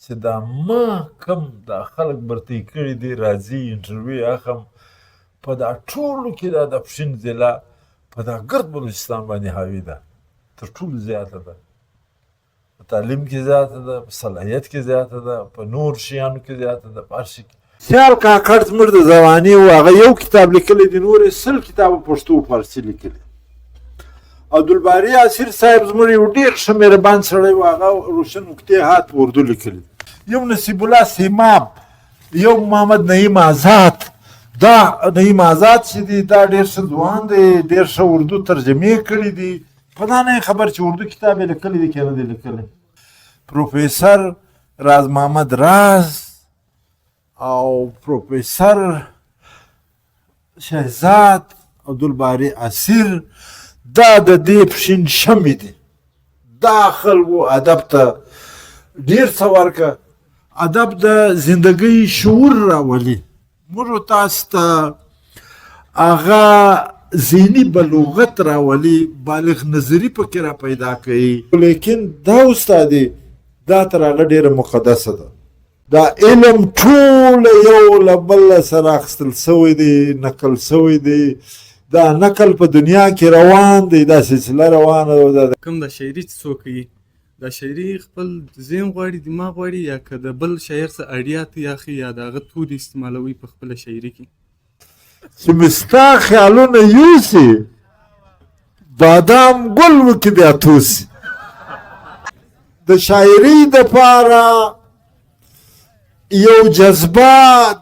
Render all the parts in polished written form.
چې دا ما کم دا خلک برتۍ کړي دي راځي انټرویو اخم په دا ټولو کې دا د پښین ضلع په دا ګرد بلوچستان باندې حاوي ده تر ټولو زیاته ده په تعلیم کې زیاته ده په صلاحیت کې زیاته ده په نور شیانو کې زیاته ده په هر شي کې سیال کاکړ زموږ د زمانې و هغه یو کتاب لیکلی دی نور یې 100 کتابه پښتو او فارسي لیکلي عبدالباري اسیر صاحب زموږ یو ډېر ښه مهربان سړی و هغه روشن اکتحاد په اردو لیکلي یو نصیب الله سیماب یو محمد نعیم آزاد دا نعیم آزاد چې دی دا ډېر ښه ځوان دی ډېر ښه اردو ترجمې کړي دي په دا نه خبر چې اردو کتاب یې لیکلی دی که نه دی لیکلی پروفیسر راز محمد راز او پروفیسر شهزاد عبدالباري اسیر دا د دې پښین شمې دي دا خلکو ادب ته ډېر څه ورکړه ادب د زندګۍ شعور راولي موږ تاسو ته هغه ذهني بلوغت راولي بالغ نظري پکې را پیدا کوي لیکن دا استادي دا تر هغه ډېره مقدسه ده دا علم ټول یو له بل سره اخیستل سوی دی نقل سوی دی دا نقل په دنیا کې روان دی دا سلسله روانه ده کوم د شاعري څوک کوي دا شاعري خپل ذهن غواړي دماغ غواړي یا که د بل شاعر څه اړیا ته یاخي یا د هغه توري استعمالوي په خپله شاعري کې چې مستا خیالونه یوسي بادام ګل وکړي بیا توسي د شاعري دپاره یو جذبه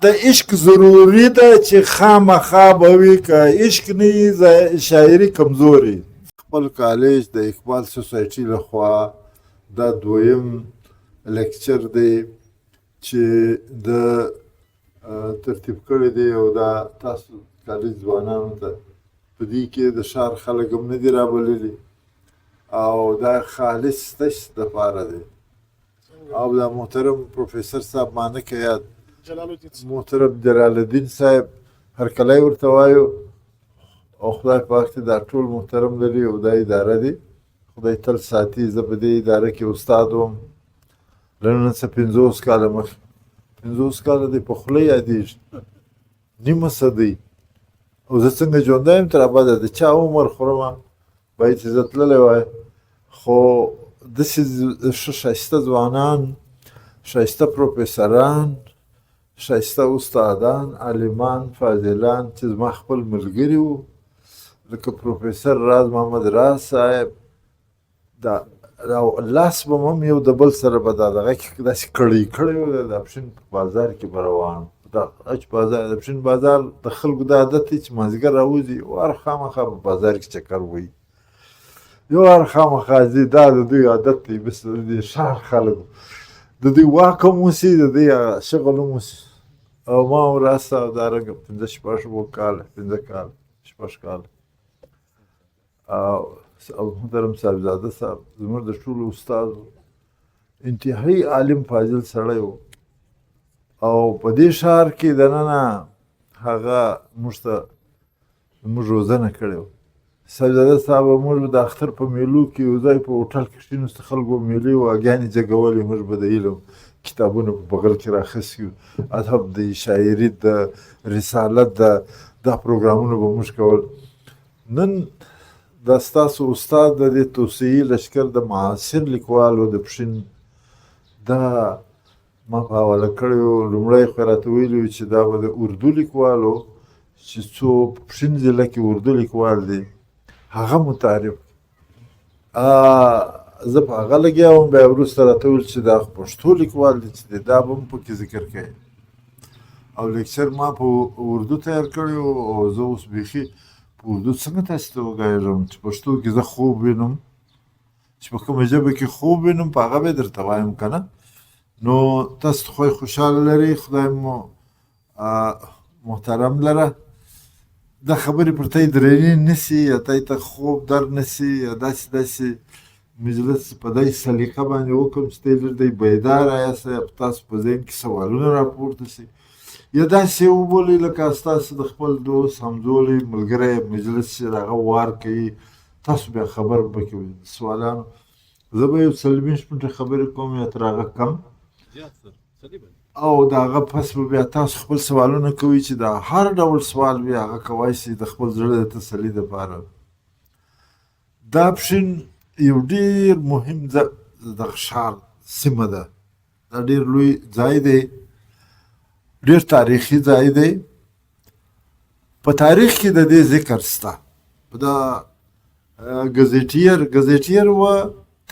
د عشق ضروري ده چې خامخا به وي که عشق نه وي شاعري کمزوري خپل کالج د اقبال سوسایټي لخوا دا دویم لیکچر دی چې د ترتیب کړی دی او دا تاسو کالج ځوانانو ته په دې کې د ښار خلک هم نه دي رابللي او دا خالص تش دپاره دی او دا محترم پروفیسر صاحب مانه که یاد محترم جلال الدین صاحب هرکلی ورته وایو او خدای پاک ته دا ټول محترم لري او دا اداره دی خدای تل ساتي زه په دې اداره کې استاد وم له نن څه 50 کاله مخکې 50 کاله دی په خوله یادېږي نیمه صدۍ او زه څنګه ژوندی یم تر ابده د چا عمر خورمه باید چې زه تللی وای خو داسې ښه ښایسته ځوانان ښایسته پروفیسران ښایسته استادان عالمان فاضلان چې زما خپل ملګري وو لکه پروفیسر راز محمد راز صاحب دا لاس به هم یو د بل سره به دا دغه کې داسې کړی کړی و د اپشن په بازار کې به روان دا اچ بازار د اپشن بازار د خلکو د عادت دی چې مازدیګر راوځي وار خامخا په بازار کې چکر وهي یو وار خامخا ځي دا د دوی عادت دی بس د دې ښار خلکو د دوی واک هم اوسي د دوی شغل هم اوسي او ما وراسته همدارنګه 15 کاله 15 کاله 6 کاله او محترم صاحبزاده صاحب زموږ د ټولو استاد انتهایی عالم فاضل سړی و او په دې ښار کې دننه هغه موږ ته زموږ روزنه کړې وه صاحبزاده صاحب موږ د اختر په میلو کې یو ځای په هوټل کې کښېناستو خلکو میلې واګانې جګولې موږ به د علم کتابونه په بغل کې راخیستي وو ادب د شاعري د رسالت دا پروګرامونه به موږ کول نن دا ستاسو استاد د دې توسعې لښکر د معاصر لیکوالو د پښین دا ما په حواله کړی وو لومړی خو یې راته ویلي وو چې دا به د اردو لیکوالو چې څو په پښین ضلع کې اردو لیکوال دی هغه متعارف زه په هغه لګیا وم بیا وروسته راته ویل چې دا پښتو لیکوال دی چې دی دا به هم پکې ذکر کوي او لیکچر ما په اردو تیار کړی و او زه اوس بیخي په اردو څنګه تاسو ته وګایږم چې پښتو کې زه خوب وینم چې په کومه ژبه کې خوب وینم په هغه به یې درته وایم که نه نو تاسو خدای خوشحاله لري خدای مو محترم لره دا خبرې پر ته یې درنې نیسي یا ته ته خوب در نیسي یا داسې مجلس په داسې سلیقه باندې وکړم چې ته یې لږ دی بیداره یاست یا تاسو په ذهن کې سوالونه راپورته سي یا داسې وبولئ لکه ستاسو د خپل دوست همزولی ملګری مجلس چې هغه وار کوي تاسو بیا خبر پکې سوالانو زه به یو 40 منټه خبرې کوم یا تر هغه کم او د هغه پس به بیا تاسو خپل سوالونه کوئ چې دا هر ډول سوال وي هغه کوای شي د خپل زړه د تسلي دپاره. دا پښین یو ډېر مهم دغه ښار سیمه ده، دا ډېر لوی ځای دی، ډېر تاریخي ځای دی. په تاریخ کې د دې ذکر شته. دا ګزیټیر و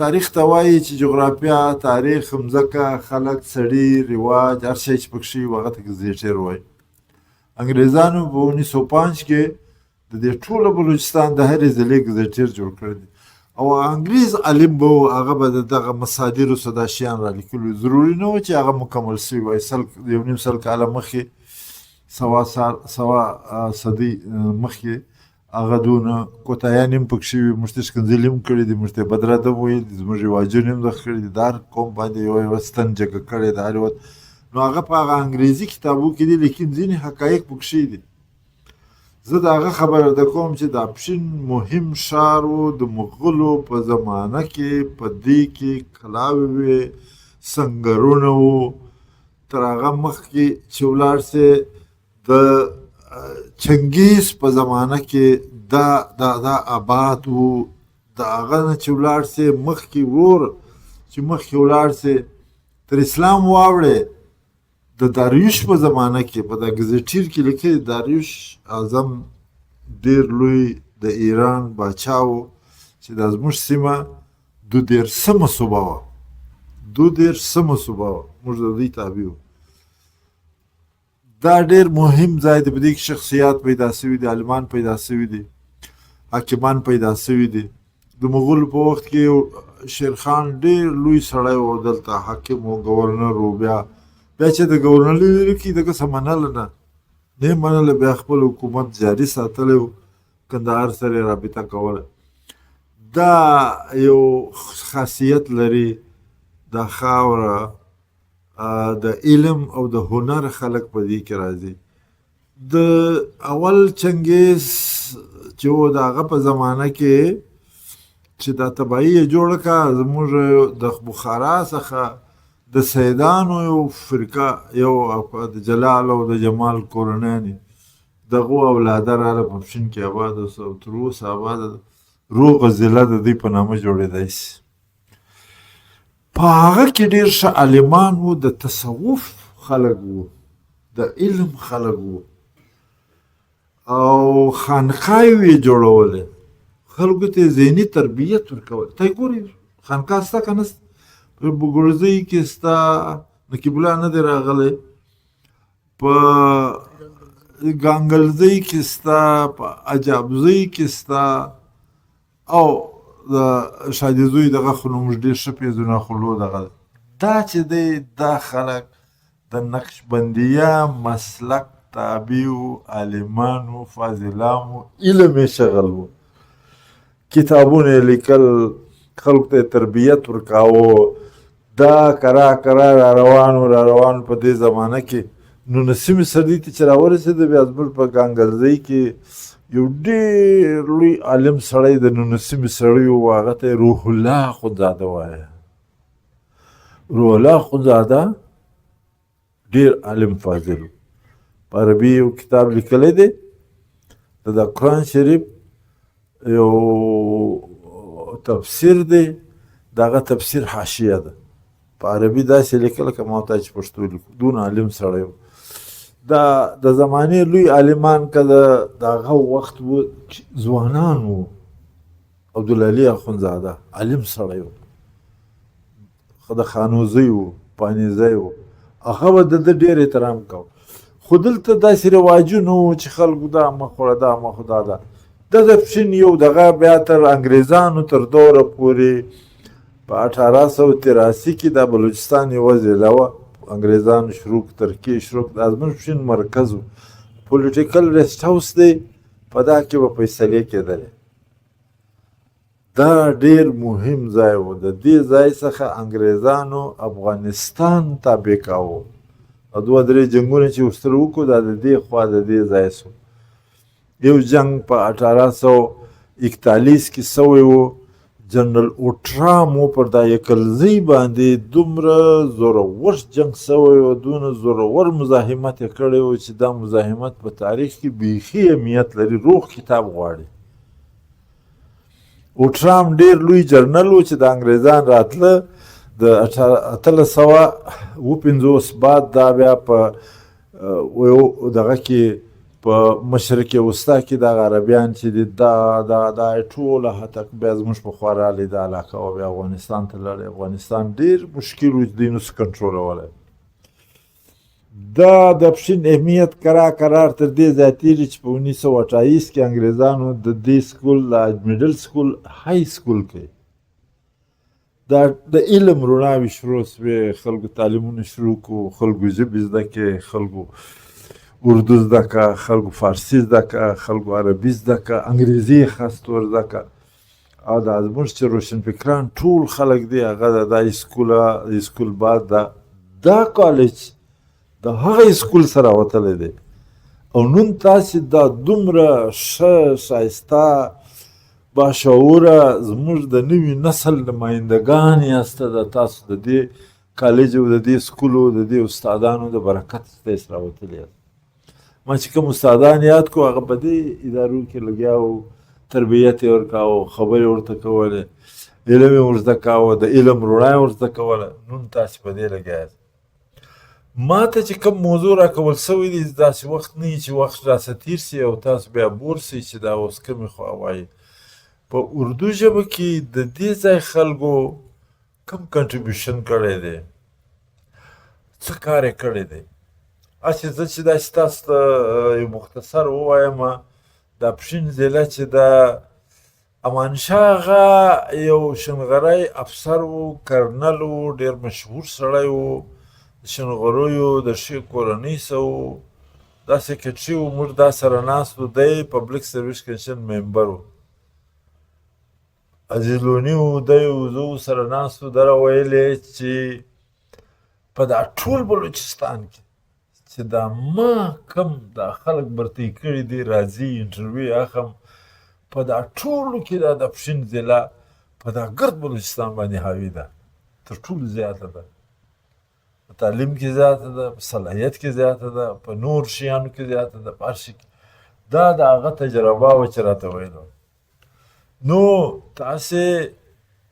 تاریخ ته وایي چې جغرافیا، تاریخ، مځکه، خلک، سړي، رواج، هر شی چې پکښې وي هغه ته ګزیټیر وایي. انګریزانو په 1905 کې د دې ټوله بلوچستان د هرې ضلعې ګزیټیر جوړ کړی دی. او انګریز عالم به و، هغه به د دغه مصادرو څه دا شیان را لیکلي. ضروري نه و چې هغه مکمل شوي وای. 1.5 کاله مخکې، سوا صدۍ مخکې هغه دونه کوتاهیان هم پکښې وي. موږ ته ښکنځلې هم کړي دي، موږ ته بد ردب ویل دي، زموږ رواجونه هم دغه کړي دي، د هر قوم باندې یوه ستن جګه کړې ده هر وخت. نو هغه په هغه انګریزي کتابو کې دي، لیکن ځینې حقایق پکښې دي. زه د هغه خبره ده کوم چې دا پښین مهم ښار و د مغولو په زمانه کې. په دې کې کلاوې وې، سنګرونه وو. تر هغه مخکې چې ولاړ سې د چنګیز په زمانه کې دا آباد وو. د هغه نه چې ولاړ سې مخکې ورور چې مخکې ولاړ سې تر اسلام واوړې د داریوش په زمانه کې په دا ګزیټیر کې لیکلي داریوش اعظم ډېر لوی د ایران باچا و چې دا زموږ سیمه 22مه صوبه وه. 22مه صوبه وه، موږ د دوی تابع وو. دا ډېر مهم ځای دی. په دې کې شخصیات پیدا سوي دي، عالمان پیدا سوي دي، حاکمان پیدا سوي دي. د مغولو په وخت کې شیرخان ډېر لوی سړی و، دلته حاکم و، ګورنر و. بیا چې د ګورنر کې دغه څه منله نه یې منله، بیا خپل حکومت جاري ساتلی و، کندهار سره یې رابطه کوله. دا یو خاصیت لري دا خاوره، د علم او د هنر خلک په دې کې راځي. د اول چنګیز چې و د هغه په زمانه کې چې دا تباهي یې جوړه کړه، زموږ د بخارا څخه د سیدانو یو فرقه، یو د جلال او د جمال کورنیانې دغو اولاده راله په پښین کې آباد اوسه او تر اوسه آباده ده. روغه ضلع د دوی په نامه جوړېدی شي. په هغه کې ډېر ښه عالمان وو، د تصوف خلک وو، د علم خلک وو، او خانقاوې یې جوړولې، خلکو ته ذهني تربیت ورکول. ته یې ګورې خانقاه شته که نه؟ په ګرزۍ کې ستا نقیب الله نه دی راغلی، په ګانګلزۍ کې ستا، په عجابزۍ کې ستا، او د شادي زوی دغه خو نو موږ ډېر ښه پېژنو، خلو دغه دا چې دی دا خلک د نقشبندیه مسلک تابع وو، عالمانو، فاضلانو، علم یې شغل وو، کتابونه یې لیکل، خلکو ته تربیت ورکاوه. دا کرا را روان په دې زمانه کې 19مې صدۍ ته چې راورسېده، بیا زموږ په ګانګلزۍ کې یو ډېر لوی عالم سړی د 19مې سړی و، هغه ته یې روح الله اخندزاده وایه. روح الله اخندزاده ډېر عالم فاضل و. په عربي یو کتاب لیکلی دی، د قرآن شریف یو تفسیر دی، د هغه تفسیر حاشیه ده، په عربي داسې لیکل که ما ته چې پښتو لیکو. دونه عالم سړی و. دا د زمانې لوی عالمان که د هغه وخت و ځوانان وو. عبدالعلي اخندزاده عالم سړی و، د خانوزی و، پانیزی و، هغه به د ده ډېر احترام کوه. خو دلته داسې رواجونه وو چې خلکو دا مه خوړه، دا مه خو دا ده. د پښین یو دغه بیا تر انګریزانو تر دوره پورې په 1883 کې دا بلوچستان یوه ضلع وه. انګریزانو شروع ترکیې شروع دا زموږ پښین مرکز و. پولیټیکل ریسټ هاوس دی، په دا کې به فیصلې کېدلې. دا ډېر مهم ځای و. د دې ځای څخه انګریزانو افغانستان تابع کاوه. او 2-3 جنګونه چې ورسره وکړو دا د دې خوا د دې ځای سو. یو جنګ په 1841 کې سوی و، جنرال اوټرامو پر دا یکلزی باندې دومره زورور جنګ سوی و دونه زورور مزاحمت یې کړی و چې دا مزاحمت په تاریخ کې بیخي اهمیت لري روغ کتاب غواړي اوټرام ډېر لوی جرنل و چې د انګریزان راتله د 1850 بعد دا بیا په دغه کې په مشرق وسطا کې دغه عربیان چې دي دا ټوله هتک بیا زموږ په خوا راغلې دا علاقه او بیا افغانستان ته لاړې افغانستان ډېر مشکل و چې دوی نسو کنټرولولی دا د پښین اهمیت قرار تر دې ځای تېري چې په 1928 کې انګریزانو د دې سکول میډل سکول های سکول کوي دا د علم رڼاوې شروع سوې خلکو تعلیمونه شروع کړو خلکو ژبې زده کړې خلکو اردو زده کړه خلکو فارسي زده کړه خلکو عربي زده کړه انګریزي خاص طور زده کړه او دا زموږ چې روشنفکران ټول خلک دی هغه د دا سکول بعد دا کالج د هغه سکول سره وتلی دی او نن تاسې دا دومره ښه ښایسته باشعوره زموږ د نوي نسل نمایندګان یاسته د تاسو د دې کالج او د دې سکولو د دې استادانو د برکت ستاسې راوتلي یاست ما چې کوم استادان یاد کو هغه په دې ادارو کې لګیا وو تربیت یې ورکاوه خبرې ورته کولې علم یې ورزده کاوه د علم رڼا یې ورزده کوله نن تاسې په دې لګیا یاست ما ته چې کوم موضوع راکول سوی دی داسې وخت نه وي چې وخت راسه تېر سي او تاسو بیا بور سئ چې دا اوس کومې خوا وایي په اردو ژبه کې د دې ځای خلکو کوم کنټریبیوشن کړی دی څه کار یې کړی دی هسې زه چې داسې تاسو ته یو مختصر ووایم دا پښین ضلع چې د امانشاه هغه یو شنغری افسر و کرنل و ډېر مشهور سړی و د شنغریو د ښې کورنۍ څه و دا سیکرټري و موږ دا سره ناست و دی پبلیک سرویس کمیشن ممبر و عزیز لوني و دی و زه ورسره ناست و ده راویلې چې په دا ټول بلوچستان کې چې دا ما کم دا خلک برتی کړي دي راځي انټرویو اخم په دا ټولو کې دا د پښین ضلع په دا ګرد بلوچستان باندې حاوي ده تر ټولو زیاته ده په تعلیم کې زیاته ده په صلاحیت کې زیاته ده په نور شیانو کې زیاته ده په هر شي کې دا د هغه تجربه وه چې راته ویلو نو تاسې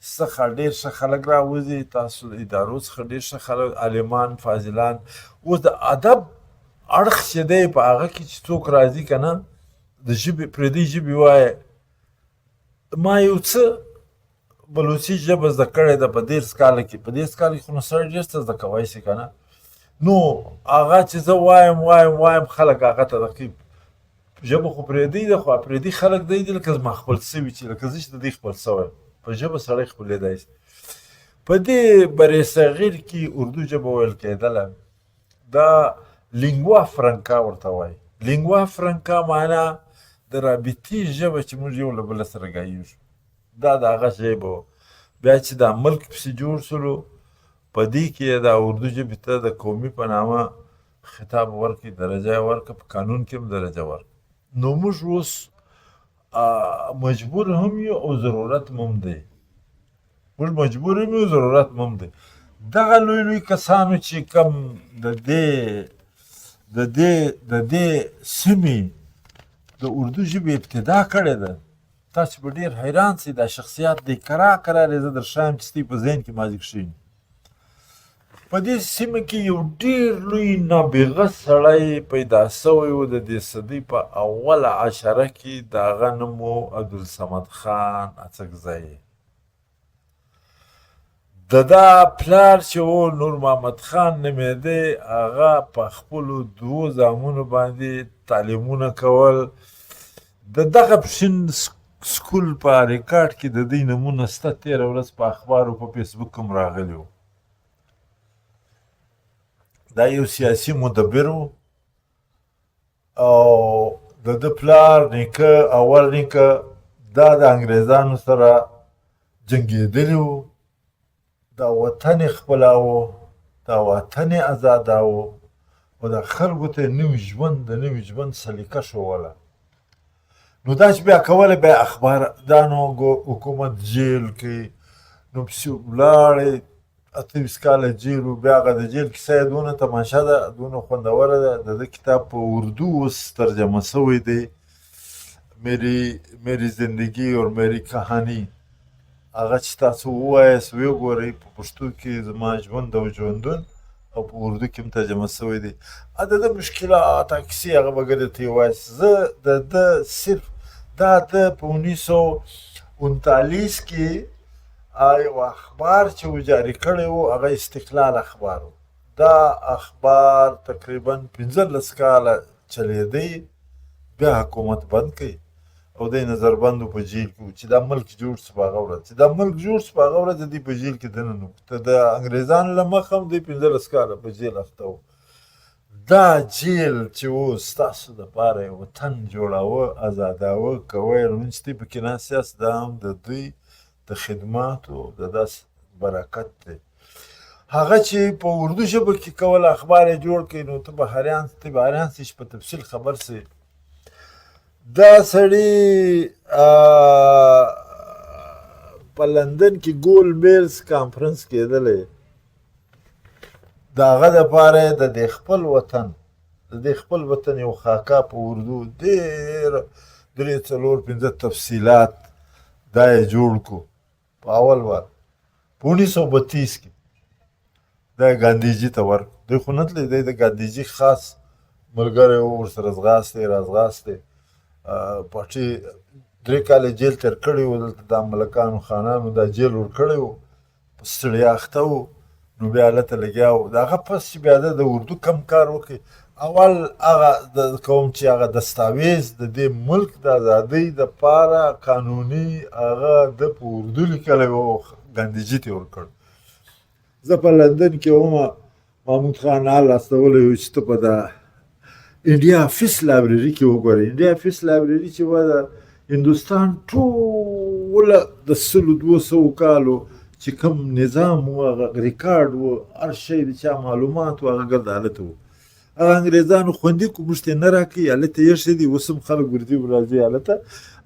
څخه ډېر ښه خلک راوځي تاسو د ادارو څخه ډېر ښه خلک عالمان فاضلان اوس د ادب اړخ چې دی په هغه کې چې څوک راځي که نه د ژبې پردۍ ژبې وایه ما یو څه بلوچي ژبه زده کړې ده په 10 کاله کې په 10 کاله کې خو نو سړی ډېر څه زده کوی شي که نه نو هغه چې زه وایم خلک هغه ته دقیق ژبه خو پردۍ ده خو پردي خلک دی لکه زما خپل سوي چې لکه زه چې د دوی خپل سوی په ژبه سړی خپلېدی شي په دې برصغیر کې اردو ژبه ویل کېدله دا لینګوا فرانکا ورته وایي لینګوا فرانکا معنا د رابطې ژبه چې موږ یو له بله سره ګایږو دا د هغه ژبه وه بیا چې دا ملک پسې جوړ شولو په دې کې دا اردو ژبې ته د قومي په نامه خطاب ورکړي درجه یې ورکړه په قانون کې هم درجه ورکړه نو موږ اوس مجبور هم یو او ضرورت هم دی موږ مجبور هم یو ضرورت هم دی دغه لوی کسانو چې کوم د دې سیمې د اردو ژبې ابتدا کړې ده تاسو به ډېر حیران سئ دا شخصیت دی کرار یې زه در ښایم چې ستاسو په ذهن کې مازې کښېني په دې سیمه کې یو ډېر لوی نابغه سړی پیدا سوی و د دې صدۍ په اوله عشره کې د هغه نوم و عبدالصمد خان اڅکزی د دا پلار چې و نور محمد خان نومېده هغه په خپلو 2 زامنو باندې تعلیمونه کول د دغه پښین سکول په ریکارډ کې د دوی نومونه شته تېره ورځ په اخبارو په فیسبوک هم راغلي وو دا یو سیاسي مدبر و او د ده پلار نیکه اول نیکه دا د انګریزانو سره جنګېدلي وو دا وطن یې خپلاوه دا وطن یې ازاداوه او دا خلکو ته نوي ژوند د نوي ژوند سلیقه ښووله نو دا چې بیا کولی بیا اخبار دا نو حکومت جیل کې نو پسې ولاړې 28 کاله جیل و بیا هغه د جیل کیسه یې دونه تماشه ده دونه خوندوره ده د ده کتاب په اردو اوس ترجمه سوی دی میری زندگی اور میری کهانی هغه چې تاسو ووایاست ویې ګورئ په پښتو کې زما ژوند او ژوندون او په اردو کې هم ترجمه سوی دی د ده مشکلات کیسې هغه به ګډه ته یې وایاست زه د ده صرف دا ده په 1939 کې یو اخبار چې و جاري کړی و هغه استقلال اخبار و دا اخبار تقریبا 15 کاله چلېدی بیا حکومت بند کړي او دی نظربندو په جیل کې و چې دا ملک جوړ شو په هغه ورځ چې دا ملک جوړ شو په هغه ورځ د دوی په جیل کې دننه و ته د انګریزانو له مخه هم دوی 15 کاله په جیل اخته و دا جیل چې و ستاسو دپاره یې وطن جوړاوه ازاداوه کوی لمونځ چې دی پکې ناست یاست دا هم د دوی د خدماتو د داس برکت دی هغه چې په اردو ژبه کې کول اخبار یې جوړ کړي نو ته به حیران شې چې په تفصیل خبر شې دا سړي په لندن کې ګول میلز کانفرنس کېدلی د هغه دپاره د دې خپل وطن یو خاکه په اردو ډېر 3-4-5 تفصیلات دا یې جوړ کړو په اول وار په 1932 کې دا یې ګاندیجي ته ورکړو دوی خو نه تللی دی د ګاندیجي خاص ملګری و ورسره راځغاستې پاټي 3 کاله جیل تېر کړی و دلته د ملکانو خانانو دا جیل ورکړی و په ستړیا اخته و نو بیا هلته لګیا و د هغه پس چې بیا د اردو کم کار وکړي اول هغه کوم چې هغه دستاویز د دې ملک د ازادۍ دپاره قانوني هغه د په اردو لیکلی و ګاندیجي ته یې ورکړ زه په لندن کې وم محمود خان حال استولی و چې ته په د انډیا افیس لایبرري کې وګورئ انډیا افیس لایبرري چې وه د هندوستان ټوله د 100-200 کالو چې کوم نظام و هغه ریکارډ و هر شی د چا معلومات و هغه ګرد هلته و هغه انګریزانو خوندي کړو موږ ته یې نه راکوي هلته ایښی دي اوس هم خلک ورځي راځي هلته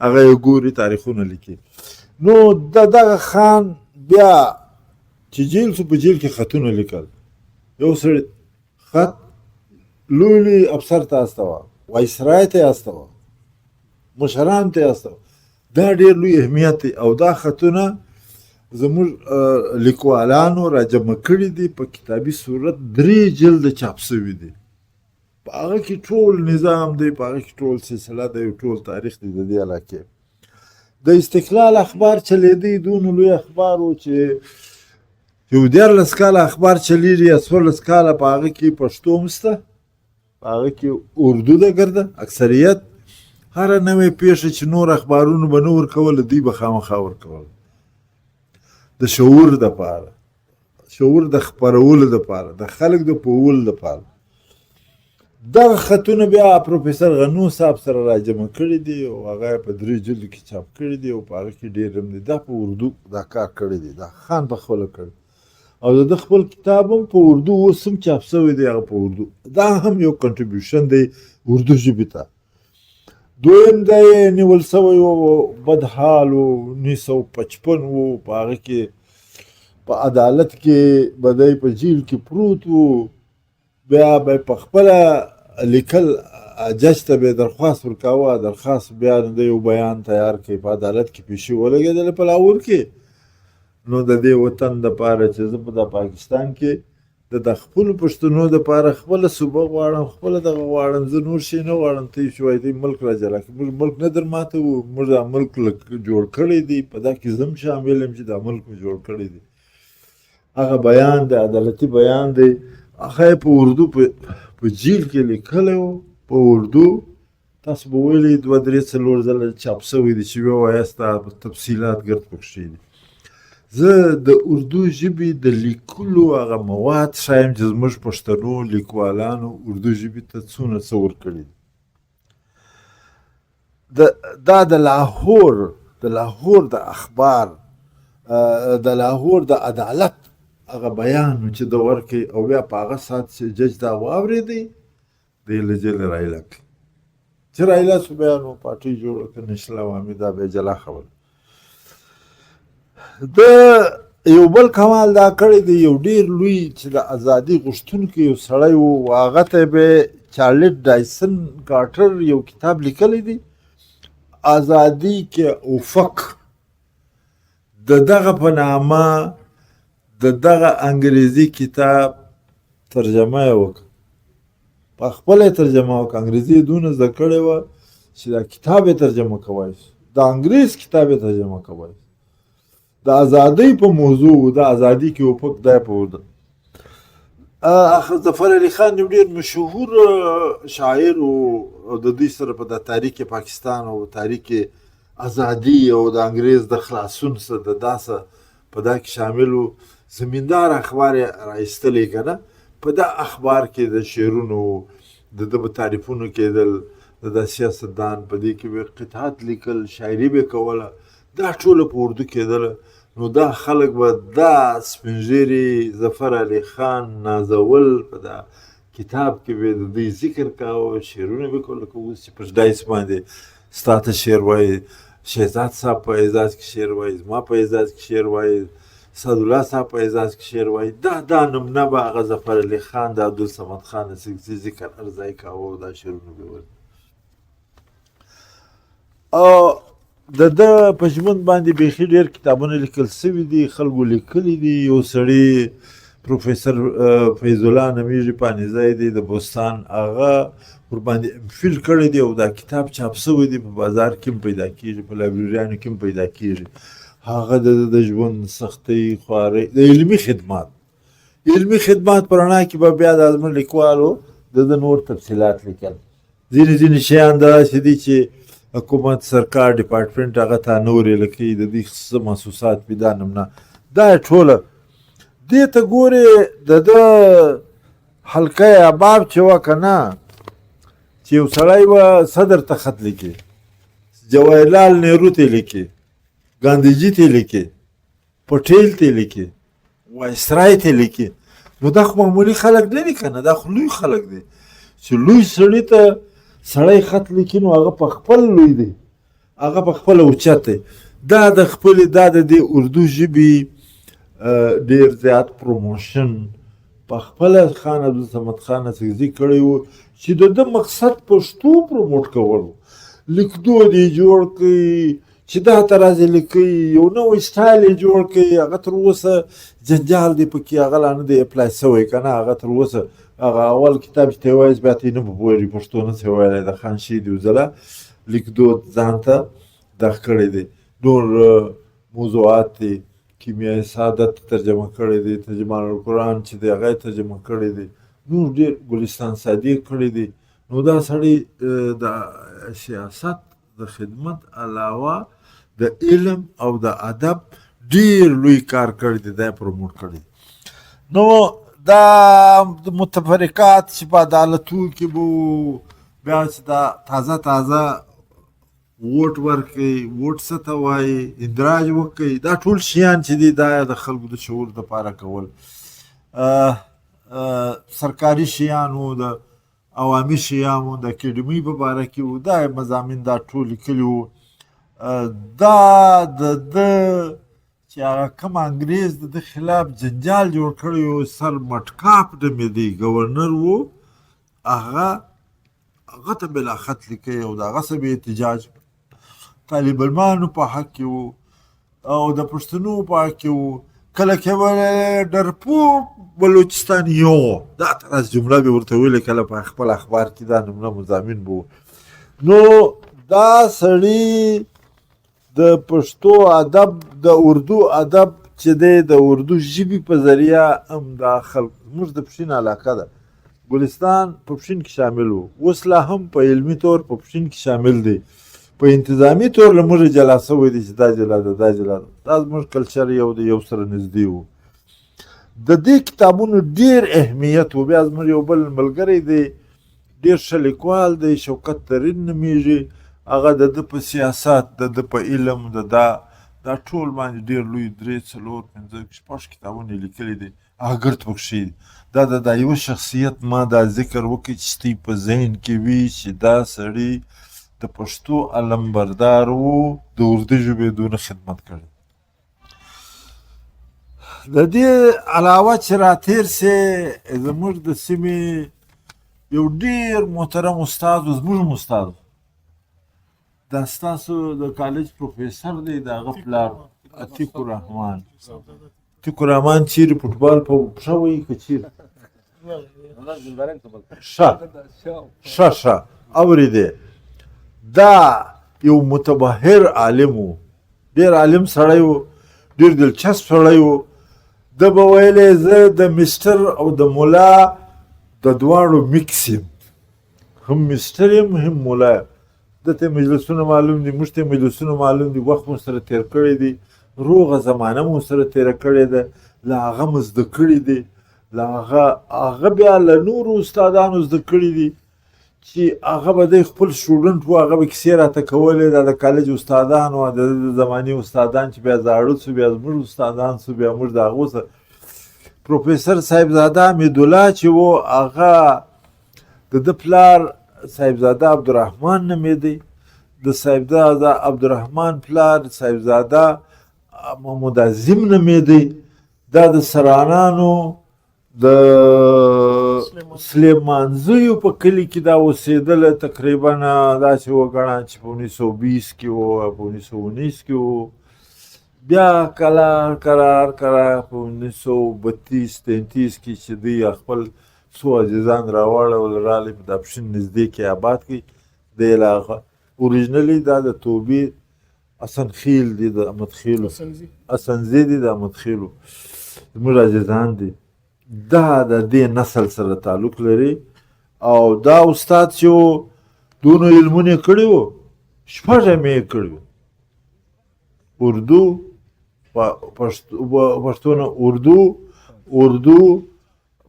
هغه یې ګوري تاریخونه لیکي نو دغه خان بیا چې جیل شو په جیل کې خطونه لیکل یو سړی خط لوی افسر ته استوه وایسرای ته استوه مشرانو ته استوه دا ډېر لوی اهمیت دی او دا خطونه زموږ لیکوالانو راجمع کړي دي په کتابي صورت 3 جلده چاپ سوي دي په هغه کې ټول نظام دی په هغه کې ټول سلسله دی ټول تاریخ دی د دې علاقې د استقلال اخبار چلېدی دونه لوی اخبار و چې یو 14 کاله اخبار چلیږي یا 14 کاله په هغه کې پښتو هم شته په هغه کې اردو ده ګرده اکثریت هره نوې پیښه چې نور اخبارونو به نه ورکول دوی به خامخا ورکول د شعور دپاره شعور د خپرولو دپاره د خلک د پوهولو دپاره دغه خطونه بیا پروفیسر غنو صاحب سره راجمع کړي دي او هغه په 3 جلدو کې چاپ کړي دي او په هغه کې ډېر هم دي دا په اردو دا کار کړی دی دا خان په خپله کړی او د خپل کتاب هم په اردو اوس هم چاپ شوی دی هغه په اردو دا هم یو کنټریبیوشن دی اردو ژبې ته دویم دا یې نیول سوی و بدحال و 1955 و په هغه کې په عدالت کې به دی په جیل کې پروت و بیا به یې په خپله لیکل جج ته به درخواست ورکاوه درخواست بیا د یو بیان تیار کړي په عدالت کې پیشي ولګېدله په لاهور کې نو د دې وطن دپاره چې زه په پاکستان کې د خپلو پښتنو دپاره خپله صوبه غواړم خپله دغه غواړم زه نور شی نه غواړم ته یې شوی دی ملک را جلا کړي موږ ملک نه در ماتوو موږ دا ملک جوړ کړی دی په دا کې زه هم شامل یم چې دا ملک مې جوړ کړی دی هغه بیان دی عدالتي بیان دی هغه یې په اردو په جیل کې لیکلی و په اردو تاسو به ویلي 2-3 ځله چاپ شوی دی چې ووایاست دا تفصیلات ګرد پکښې دي زه د اردو ژبې د لیکلو هغه مواد ښایم چې زموږ پښتنو لیکوالانو اردو ژبې ته څونه څه ورکړي دي دا د لاهور د اخبار د لاهور د عدالت هغه بیان چې د ورکړي او بیا په هغه ساعت چې جج دا واورېدی دی له جیله رایله کړي چې رایله سو بیا نو پارټۍ جوړه کړه نیشنل عوامي، دا بیا جلا خبره. د یو بل کمال دا کړی دی، یو ډېر لوی چې د ازادي غوښتونکی یو سړی و، هغه ته به چارلټ ډایسن کارټر یو کتاب لیکلی دی، ازادي کې افق. د دغه په نامه د دغه انګریزي کتاب ترجمه یې وکړه، په خپله یې ترجمه وکړه. انګریزي یې دونه زده کړې وه چې دا کتاب یې ترجمه کولی شو، د انګریز کتاب یې ترجمه کولی شو. د ازادۍ په موضوع، د ازادي کې افق دا یې په وده. ظفر علي خان یو ډېر مشهور شاعر و، او د دوی سره په د تاریخ پاکستان او تاریخ ازادي او د انګریز د خلاصون سره د داسه په دا کې شامل و. زمیندار اخبار یې رایستلی که نه، په دا اخبار کې د شعرونو د ده په تعریفونو کېدل، د دا سیاستدان په دې کې به قطعات لیکل، شاعري به کوله، دا ټوله په اردو کېدله. نو دا خلک به دا سپین ږیري ظفر علي خان نازول، په دا کتاب کې به د دوی ذکر کاوه، شعرونه به کول. لکه اوس چې په ډایس باندې ستا ته شعر وایي، شهزاد صاحب په اعزاز کې شعر وایي، زما په اعزاز کې شعر وایي، سعدالله صاحب په اعزاز کې شعر وایي. دا نمونه به هغه ظفر علي خان د عبدالصمد خان سکزي ذکر هر ځای کاوه، او دا شعرونه به ویل. او د ده په ژوند باندې بیخي ډېر کتابونه لیکل سوي دي، خلکو لیکلي دي. یو سړي پروفیسر فیض الله نومیږي، پانیزی دی د بوستان، هغه ورباندې امفیل کړی دی، او دا کتاب چاپ سوی دی، په بازار کې هم پیدا کېږي، په لایبرریانو کې هم پیدا کېږي. هغه د ژوند سختۍ، خوارۍ، د علمي خدمات په رڼا کې به بیا د زموږ لیکوالو د نور تفصیلات لیکل. ځینې شیان داسې دي چې حکومت، سرکار، ډپارټمنټ هغه ته نه ورېله د دې څه محسوسات وي، دا نمونه دا یې ټوله دې ته ګورې. د ده حلقه اباب چې وه که نه، چې یو سړی به صدر ته خط لیکي، جواهرلال نهرو ته لیکي، ګاندهجي ته لیکي، پټیل ته لیکي، وایسرای ته لیکي. نو دا خو معمولي خلک نه دي که نه، دا خو لوی خلک دي. چې لوی سړي ته سړی خط لیکي، نو هغه په خپل لوی دی، هغه په خپله اوچت دی. دا د خپلې دا د دې اردو ژبې ډېر زیات پروموشن په خپله خان عبدالصمد خان سکزي کړی و، چې د ده مقصد پښتو پروموټ کول و. لیکدود یې جوړ کړي چې دا ته راځي لیکي، یو نوی سټایل یې جوړ کړي. هغه تر اوسه جنجال دی پکې، هغه لا نه دی اپلای سوی که نه. هغه تر اوسه هغه اول کتاب چې ته یې وایاست، بیا ته یې نه پوهېږي، پښتو نه شي ویلی. د خان شهید یوزله لیکدود ځان ته دغه کړی دی. نور موضوعات دي، کیمیای سعادت ترجمه کړی دی، ترجمان القرآن چې دی هغه یې ترجمه کړی دی، نور ډېر ګلستان سادي کړی دی. نو دا سړی د سیاست د خدمت علاوه د علم او د ادب ډېر لوی کار کړی دی، دا یې پروموټ کړی دی. نو دا متفرقات چې په عدالتونو کې به بیا چې دا تازه ووټ ورکوي، ووټ څه ته وایي، اندراج وکوي، دا ټول شیان چې دي دا د خلکو د شعور دپاره کول. سرکاري شیانو، د عوامي شیانو، د اکیډمۍ په باره کې وو، دا مضامین دا ټول لیکلي وو. دا د ده چې هغه کوم انګریز د ده خلاف جنجال جوړ کړی و، سر مټکاپ نومېدی، ګورنر و، هغه ته بلا خط لیکي، او د هغه څه به احتجاج طالب علمانو په حق کې و، او د پښتنو په حق کې و. کله کې به ډرپور بلوچستان یو، دا طرز جمله به ورته ویلې، کله په خپل اخبار کې دا نمونه مضامین به و. نو دا سړي د پښتو ادب، د اردو ادب چې دی، د اردو ژبې په ذریعه هم دا خلک، زموږ د پښین علاقه ده، ګلستان په پښین کې شامل و، اوس لا هم په علمي طور په پښین کې شامل دی، په انتظامي طور له موږ جلا سوی دی چې دا جلا ده، دا جلا ده. دا زموږ کلچر یو د یو سره نږدې و. د دې کتابونو ډېر اهمیت و. بیا زموږ یو بل ملګری دی، ډېر ښه لیکوال دی، شوکت ترین نومیږي. هغه د ده په سیاست، د ده په علم، دا ټول باندې ډېر لوی 3 4 5 6 کتابونه لیکلي دي. هغه ګرد پکښې دا یو شخصیت ما دا ذکر وکړي چې ستی په ذهن کې وي چې دا سړي د پښتو علمبردار و د اردو ژبې دونه خدمت کړی د دې علاوه چې راتېر سي زموږ د سیمې یو ډېر محترم استاد و زموږ استاد دا ستاسو د کالج پروفیسر دی د هغه پلار عتیق الرحمن عتیق الرحمن چیرې فوټبال په پښه وایي که چیرې ښه اورېدې دا یو متبهر عالم و ډېر عالم سړی و ډېر دلچسپ سړی و ده به ویلی زه د مسټر او د ملا د دواړو میکس یم هم مسټر یم هم ملا یم ده ته مجلسونه معلوم دي موږ ته مجلسونه معلوم دي وخت مو سره تېر کړی دی روغه زمانه مو سره تېره کړې ده له هغه مو زده کړي دي له هغه بیا له نورو استادانو زده کړي دي چې هغه به دی خپل سټوډنټ و هغه به کیسې راته کولې دا د کالج استادان و د زماني استادان چې بیا زاړه سو بیا زموږ استادان سو بیا موږ د هغو سره پروفیسر صاحبزاده حمیدالله چې و هغه د ده پلار صاحبزاده عبدالرحمن نومېدی د صاحبزاده عبدالرحمن پلار صاحبزاده محمود عظیم نومېدی دا د سرانانو د سلیمانزیو په کلي کې دا اوسېدله تقریبا داسې وګڼه چې په 1920 کې و په 1919 کې و بیا قرار په 1932-33 کې چې دوی خپل څو عزیزان راوړل راغلي په داپښین نږدې کې آباد کړي د علاقه اوریجنلي دا د توبې اسنخیل دي د احمدخیلو اسنزي دي د احمدخیلو زموږ عزیزان دي دا د دې نسل سره تعلق لري او دا استاد چې دونو علمونه کړي وو شپږ یې کړي اردو پښتون اردو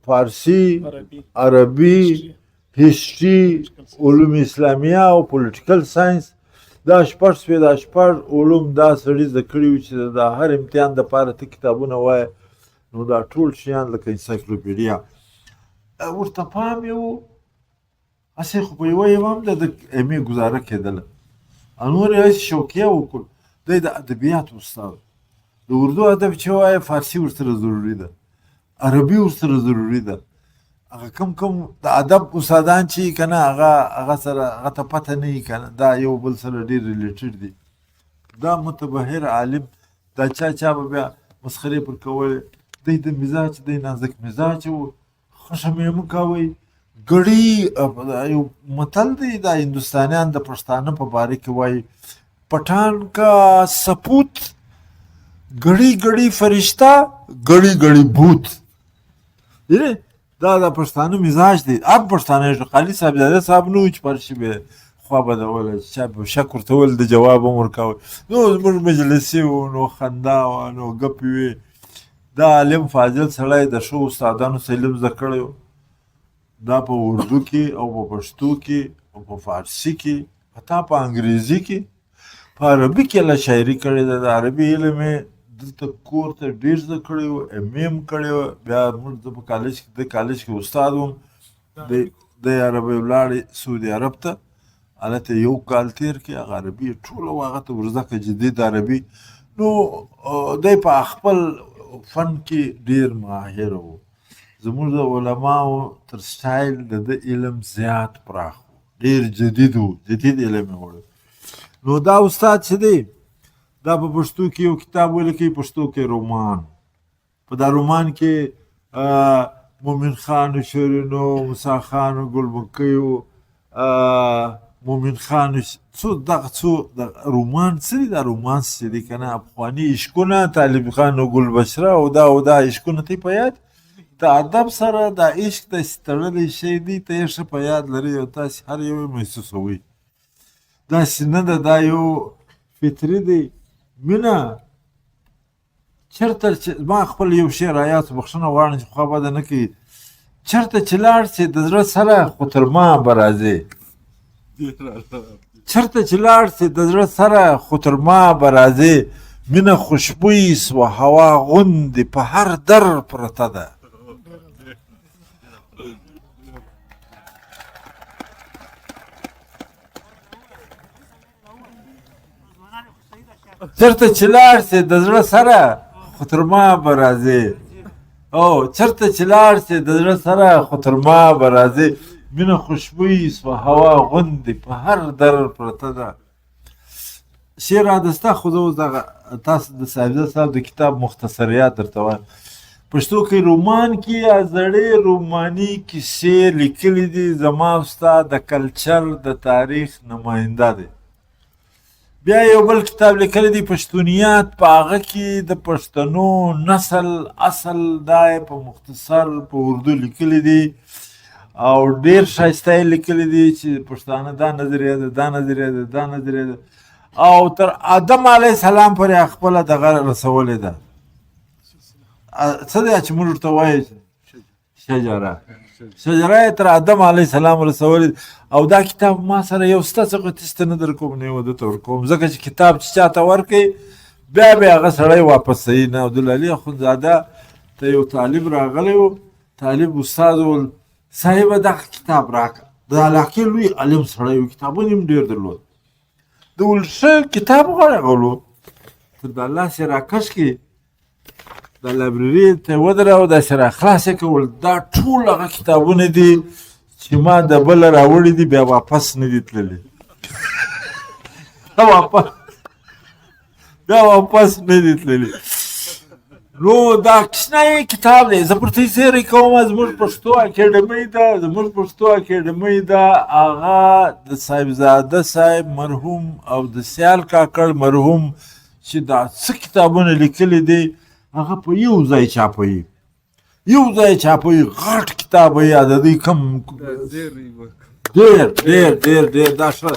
فارسی عربي هیسټري علوم اسلامیه او پولیټیکل ساينس دا شپږ علوم دا سړي زده کړي وو چې د هر امتحان دپاره ته کتابونه وایه نو دا ټول شیان لکه انسایکلوپیډیا ورته پام یې و هسې خو په یوه هم د امې ګزاره کېدله نور یې هسې شوقیه وکړو دی د ادبیاتو استاد د اردو ادب چې وایه فارسي ورسره ضروري ده عربي ورسره ضروري ده هغه کم د ادب استادان چې که نه هغه سره هغه ته پته نه وي که نه دا یو بل سره ډېر ریلیټډ دي دا متبهر عالم دا چا به بیا مسخرې پر کولې دی د مزاج دی نازک مزاج و خشم یې مه کوئ ګړی یو متل دی دا هندوستانیان د پښتانه په باره کې وایي پټان کا سپوت ګړی فرشته ګړی بوت دا د پښتانه مزاج دی اب پښتانه قالي صاحبزاده صاحب نو چې پرشي به خوا بدوله چې چا به شک ورته ول د جواب هم ورکوي نو زموږ مجلسي و نو خندا وه نو ګپې وې دا عالم فاضل سړی د ښو استادانو څخه علم زده کړی و دا په اردو کې او په پښتو کې او په فارسي کې حتی په انګریزي کې په عربي کې له شاعري کړې ده د عربي علم یې دلته کور ته ډېر زده کړی و ایم ام کړی و بیا موږ په کالج کې استاد وم دی عربي ولاړې سعودي عرب ته هلته یو کال تېر کې هغه عربي ټوله و هغه ته ورزده که جدید عربي نو دی په خپل فن کې ډېر ماهر و زموږ د علماو تر سټایل د ده علم زیات پراخ و ډېر جدید علم یې وړی نو دا استاد چې دی دا په پښتو کې یو کتاب ولیکي پښتو کې رومان په دا رومان کې مومن خانو شیرینو موسی خانو ګلبکیو مومن خانو څو رومان څه دی دا رومانس چې دی که نه پخواني عشقونه طالب خان و ګلبشره او دا عشقونه ته په یاد د ادب سره دا عشق داسې تړلی شی دی ته یې ښه په یاد لرئ او تاسې هر یو یې محسوسوئ داسې نه ده دا یو فطري دی مینه چېرته چې ما خپل یو شعر آیاتو بخښنه غواړم چې خوا بده نه کوي چېرته چې لاړ شې د زړه سره خو تر ما به راځې چېرته چې لاړ شې د زړه سره خو تر ما به راځې مینه خوشبوی سوه هوا غوندې په هر در پرته ده چرته چې لاړ سې د زړه سره خو تر ما به راځې او چرته چې لاړ سې د زړه سره خو تر ما به راځې مینه خوشبویي سوه هوا غوندې په هر در پرته ده شعر رادسته خو زه اوس دغه تاسو د صاحبزاده صاحب د کتاب مختصریات درته وایم پښتو کې رومان کې یا زړې روماني کیسې لیکلي دي زما او ستا د کلچر د تاریخ نماینده دی بیا یو بل کتاب لیکلی دی پښتونیات په هغه کې د پښتنو نسل اصل دا په مختصر په اردو لیکلی دی او ډېر ښایسته یې لیکلی دی چې پښتانه دا نظریه ده دا نظریه ده دا نظریه ده او تر آدم علیه السلام پورې خپله دغه رسولې ده څه دی چې موږ ورته وایو شجره یې تر آدم علیه السلام رسولې او دا کتاب ما سره یو سته څه قطیسته نه در کوم نه یې واده ته ورکوم ځکه چې کتاب چې چاته ورکوي بیا به هغه سړی واپس کوي نه عبدالعلي اخندزاده ته یو طالب راغلی و طالب استاد وویل صاحبه دغه کتاب راکړه د علاقې لوی عالم سړی و کتابونه یې هم ډېر درلود ده وویل ښه کتاب ورغلو تر د الله سې راکش کړي د لایبرري ته یې ودراوه داسې راخلاص یې کړه وویل دا ټول هغه کتابونه دي چې ما د بله راوړي دي بیا واپس نه دي تللي بیا واپس نه دي تللي نو دا کشنی کتاب دی زه پرته یې سیری کوم زموږ پښتو اکیډمۍ ده هغه د صاحبزاده صاحب مرحوم او د سیال کاکړ مرحوم چې دا څه کتابونه لیکلي دي هغه په یو ځای چاپوي غټ کتاب یې د دوی کم ډېر دا ښه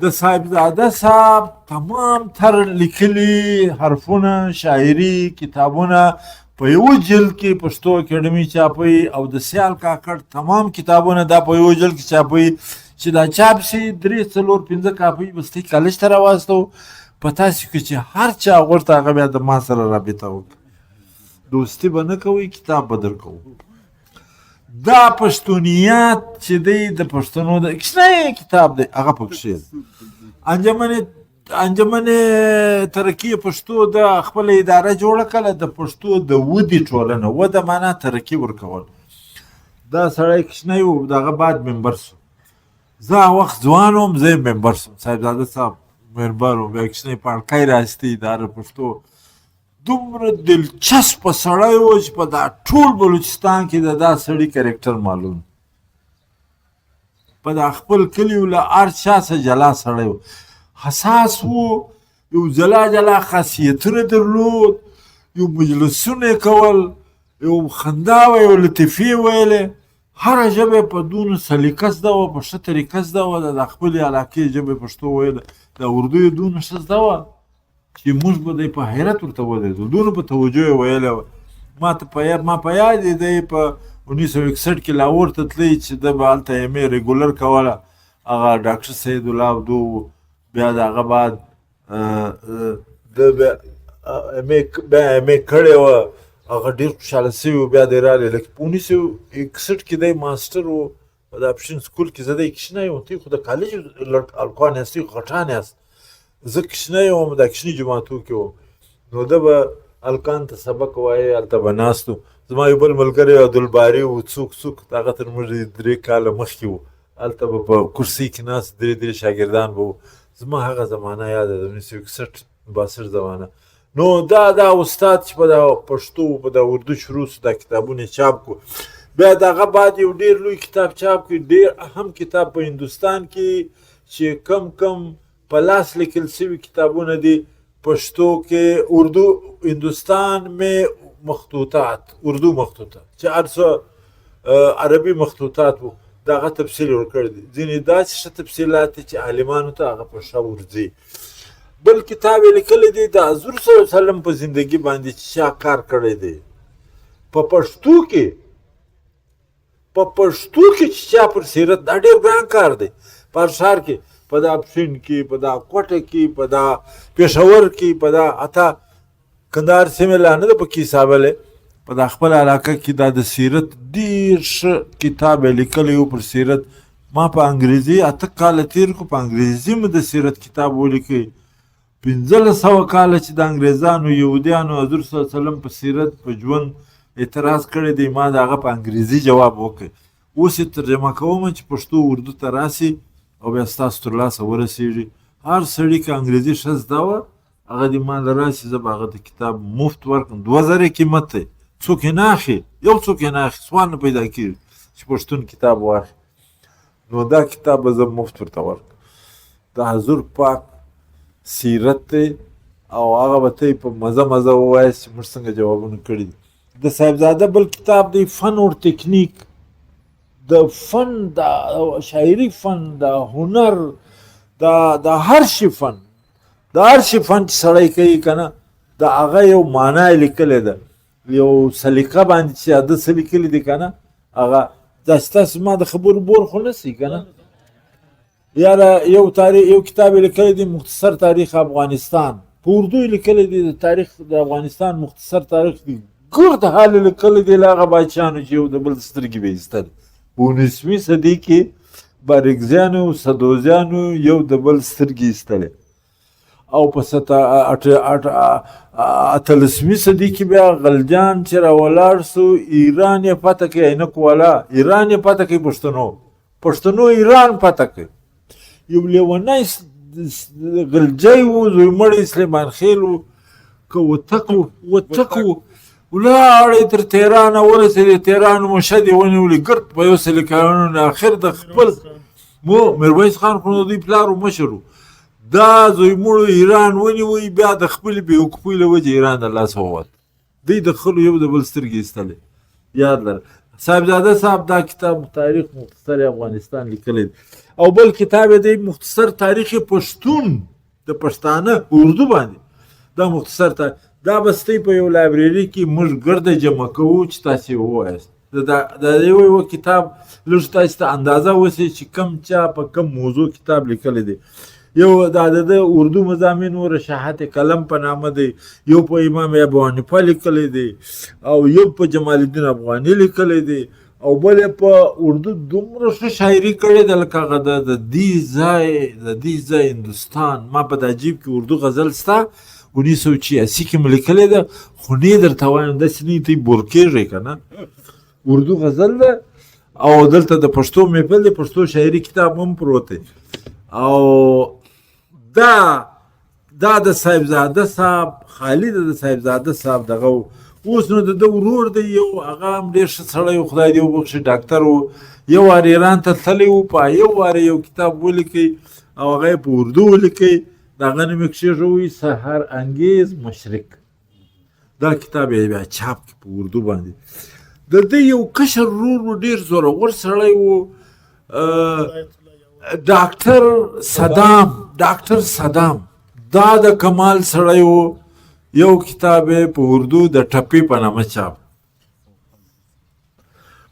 د صاحبزاده صاحب تمام تر لیکلي حرفونه شاعري کتابونه په یو جلد کې پښتو اکیډمي چاپوي او د سیال کاکړ تمام کتابونه دا په یو جلد کې چاپوي چې دا چاپ شي 3 4 5 کاپي بستې کالج ته راواستو په تاسو کې چې هر چا غوښته هغه بیا د ما سره رابطه وکړي دوستي به نه کوئ کتاب به درکوو دا پښتونیات چې دی د پښتنو د کشنی کتاب دی هغه پکښې انجمن ترقي پښتو د خپله اداره جوړه کړه د پښتو د ودې ټولنه وده معنا ترقي ورکول دا سړی کشنی و دغه بعد ممبر سو زه وخت ځوان وم زه یې ممبر سوم صاحبزاده صاحب مهربان وم بیا کشنی پاړکی راستي اداره پښتو دومره دلچسپه سړی و چې په دا ټول بلوچستان کې د دا سړي کرکټر معلوم په دا خپل کلي له هر چا څه جلا سړی و حساس و یو جلا خاصیتونه درلود یو مجلسونه یې کول یو خندا وه یو لطیفې ویلې هره ژبه په دونه سلیقه زده وه په ښه طریقه زده وه د خپلې علاقې ژبې پښتو ویله د اردو یې دونه ښه زده وه چې موږ به دی په حیرت ورته ودرېدو دونه په توجه یې ویلی وه ما په یاد دی دی په 1961 کې لاهور ته تللی چې ده به هلته ایم ای ریګولر کوله هغه ډاکټر سید الله ابدو بیا د هغه بعد ده بیا ایم ای کړې وه هغه ډېر خوشحاله سوي و بیا دی راغلی لکه په 1961 کې دی ماسټر و په د اپشن سکول کې زه دی کشنی وم تی خو د کالج هلکان یاست تی غټان یاست زه کشنی وم دا کشني جماعتو کې وم نو ده به هلکان ته سبق وایي هلته به ناست و زما یو بل ملګری عبدالباري و څوک هغه تر موږ 3 کاله مخکې و هلته به په کرسۍ کې ناست 3 شاګردان به و زما هغه زمانه یاده د 1961 زمانه نو دا استاد چې په دا پښتو په دا اردو شروع سو دا کتابونه چاپ کو بیا د هغه بعد یو ډېر لوی کتاب چاپ کړي ډېر اهم کتاب په هندوستان کې چې کم په لاس لیکل شوي کتابونه دي پښتو کې اردو هندوستان میں مخطوطات اردو مخطوطات چې هر څه عربي مخطوطات وو د هغه تفصیل ورکړی دی ځینې داسې ښه تفصیلات دي چې عالمانو ته هغه په ښه ورځي بل کتاب یې لیکلی دی د حضور صلی الله علیه وسلم په زندګي باندې چې چا کار کړی دی په پښتو کې چې چا پر سیرت دا ډېر ګران کار دی په هر ښار کې په دا اپشن کې په دا کوټه کې په دا پېښور کې په دا حتی کندهار سیمې لا نه ده پکې حسابلی په دا خپل علاقه کې دا د سیرت ډېر ښه کتاب یې لیکلی و پر سیرت ما په انګریزي 8 کاله تیر کو په انګریزي مې د سیرت کتاب ولیکي 1500 کاله چې د انګریزانو یهودیانو حضور صلی الله علیه وسلم په سیرت په ژوند اعتراض کړی دی ما د هغه په انګریزي جواب وکړ اوس یې ترجمه کوم چې پښتو اردو ته راسي او بیا ستاسو تر لاسه ورسېږي هر سړي که انګریزي ښه زده وه هغه دې ما له راسي زه به هغه د کتاب مفت ورکړم 2000 قیمت دی څوک یې نه اخلي یو څوک یې نه اخلي سوال نه پیدا کېږي چې پښتون کتاب واخلي نو دا کتاب به زه مفت ورته ورکړم د حضور پاک سیرت دی او هغه به ته یې په مزه مزه ووایاست چې موږ څنګه جوابونه کړي دي د صاحبزاده بل کتاب دی فن اور تکنیک د فن د شاعري فن د هنر د هر شي فن د هر شي فن چې سړی کوي که نه د هغه یو معنا یې لیکلی ده یو سلیقه باندې چې ده څه لیکلي دي که نه هغه دا ستاسو ما د خبرو بور خو نه سي که نه یاره یو کتاب یې لیکلی دی مختصر تاریخ افغانستان په اردو یې لیکلی دی د تاریخ د افغانستان مختصر تاریخ دی ګرد حال یې لیکلی دی له هغه بادشاهانو چې یو د بل سترګې به یې ایستلې په 19 صدۍ کې بارکزیانو سدوزیانو یو د بل سترګې ایستلې او په 18 صدۍ کې بیا غلجان چې راولاړ سو ایران یې فتح کړي عینک والا ایران یې فتح کړي پښتنو ایران فتح کړي یو لیونی غلجی و زویمړی سلیمان خېل و که وتک و ولاړې تر تهرانه ورسېدې تهران مشه دې ونیولې ګرد په یو سلي کلونو نه اخر د خپل میرویس خان خو نو دوی پلار و مشر و دا زویمړو ایران ونیوی بیا د خپلې بېوقوفۍ له وجې ایران د لاسه ووت دوی د خلو یو د بل سترګې ایستلې یاد لره صاحبزاده صاحب دا کتاب تاریخ مختصر افغانستان لیکلی دی او بل کتاب یې دی مختصر تاریخ پښتون د پښتانه اردو باندې دا مختصر تاریخ دا بستی په یو لایبرري کې موږ ګرده جمع کوو چې تاسې ووایاست د یو کتاب لږ تاسې ته اندازه وسي چې کم چا په کم موضوع کتاب لیکلی دی یو د اردو مضامین و رشاحت قلم په نامه دی یو په امام ابو حنیفه لیکلی دی او یو په جمال الدین افغاني لیکلی دی او بل په اردو دومره ښه شاعري کړې ده لکه هغه د دې ځای هندوستان ما په د عجیب کې اردو غزل ستا 1986 کې مې لیکلی ده خو نه درته وایم داسې نه ته بور کېږئ که نه اردو غزل ده او دلته د پښتو محفل دی پښتو شاعري کتاب هم پروت دی او دا د صاحبزاده صاحب خالد د صاحبزاده صاحب دغه اوس نو د ورور دی یو هغه هم ډېر ښه سړی و خدای دې وبخښي ډاکټر و یو وار ایران ته تللی و په یو وار یو کتاب ولیکئ او هغه یې په اردو ولیکئ د هغه نوم یې کښېږوئ سحر انګیز مشرق دا کتاب یې بیا چاپ کړي په اردو باندې د ده یو کشر ورور و ډېر زورور سړی و ډاکټر صدام دا د کمال سړی و یو کتاب په اردو د ټپي په نامه چاپ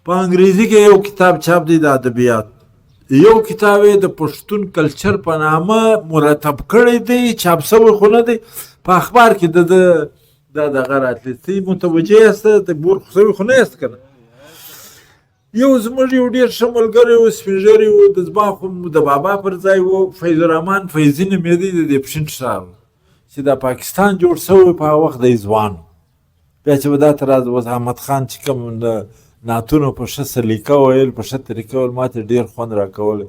په انګریزي کې یو کتاب چاپ دی د ادبیات یو کتاب د پښتون کلچر په نامه مرتب کړی دی چاپ شوی خو نه دی په اخبار کې د دغه راتلی تی متوجه یاست د بور شوی خو نه یاست که نه یو زموږ یو ډېر ښه ملګری و سپین ږیری و د زما خو د بابا پر ځای و فیض الرحمن فیضي نومېدی د دې پښین ښار چې د پاکستان جوړ شوی په هغه وخت دی ځوان بیا چې به دا ته راز اوس احمد خان چې کوم د نعتونو په ښه سلیقه ویل په ښه طریقه ویل ما ته ډېر خوند راکولی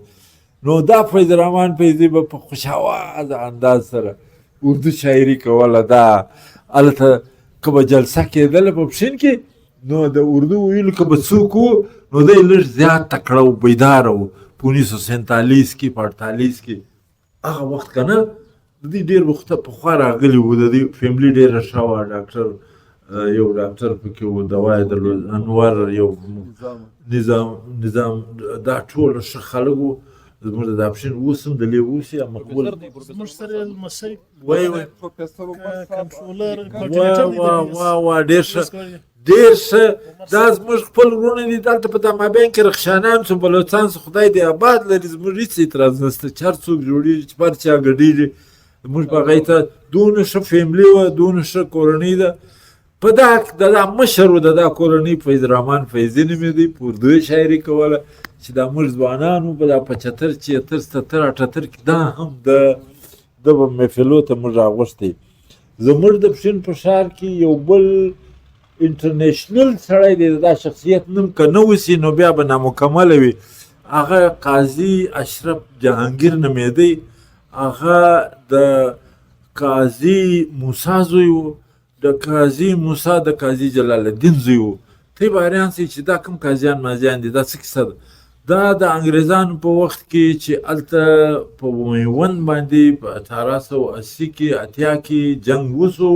نو دا فیض الرحمن فیضي به په خوشاوازه انداز سره اردو شاعري کوله دا هلته که به جلسه کېدله په پښین کې نو د اردو ویلو که به څوک و نو دی لږ زیات تکړه و بیداره و په 1947 کې په 48 کې هغه وخت که نه د دې ډېر پخوا راغلي وو د دې فیملي ډېره ښه وه ډاکټر یو ډاکټر پکې و دوا یې درلود انور یو نظام دا ټوله ښه خلک وو زموږ د اپشن اوس هم د لیوس یا مقبول زموږ سره لمسی وای کنټرولر ډېر ښه دا زموږ خپل وروڼه دي دلته په دمابین کې رخشانان شو بلوچستان څه خدای دې آباد لري زموږ هېڅ اعتراض نشته چې هر څوک جوړېږي چې هر چا ګډېږي زموږ په هغې ته دونه ښه فیملي وه دونه ښه کورنۍ ده په دا مشر و د دا کورنۍ فیض رحمان فیضي نومېدی، په اردو یې شاعري کوله چې دا موږ ځوانان وو په دا 75 76 77 78 کې دا هم د به محفلو ته موږ راغوښتی. زموږ د پښین په ښار کې یو بل انټرنیشنل سړی دی، دا شخصیت نوم که نه وسي نو بیا به نامکمله وي. هغه قاضي اشرف جهانګیر نومېدی، هغه د قاضي موسی زوی و، د قاضي موسی د قاضي جلال الدین زوی و. ته به حیران سئ چې دا کوم قاضیان مازیان دي، دا څه کیسه ده. دا د انګریزانو په وخت کې چې هلته په میوند باندې په 1880 کې اتیا کې جنګ وسو،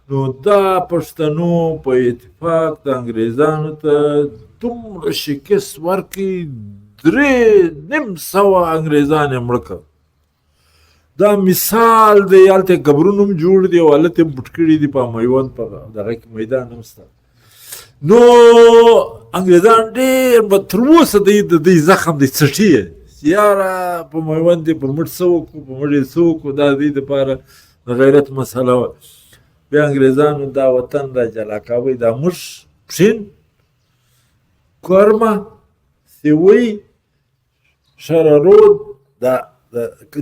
نو دا پښتنو په اتفاق د انګریزانو ته دومره شکست ورکړي، 3,500 انګریزان یې مړه کړه. دا مثال دی، هلته قبرونه هم جوړ دي او هلته هم پټ کړي دي په میوند په دغه کې میدان هم شته. نو انګریزان ډېر به تر اوسه د دوی زخم دی څټي یې، یاره په میوند یې پر مټ څه وکړو، په مټ یې څه وکړو، دا د دوی دپاره د غیرت مسله وه. بیا انګریزانو دا وطن را جلا کاوه، دا موږ پښین، کورمه، سیوی، شرارود، دا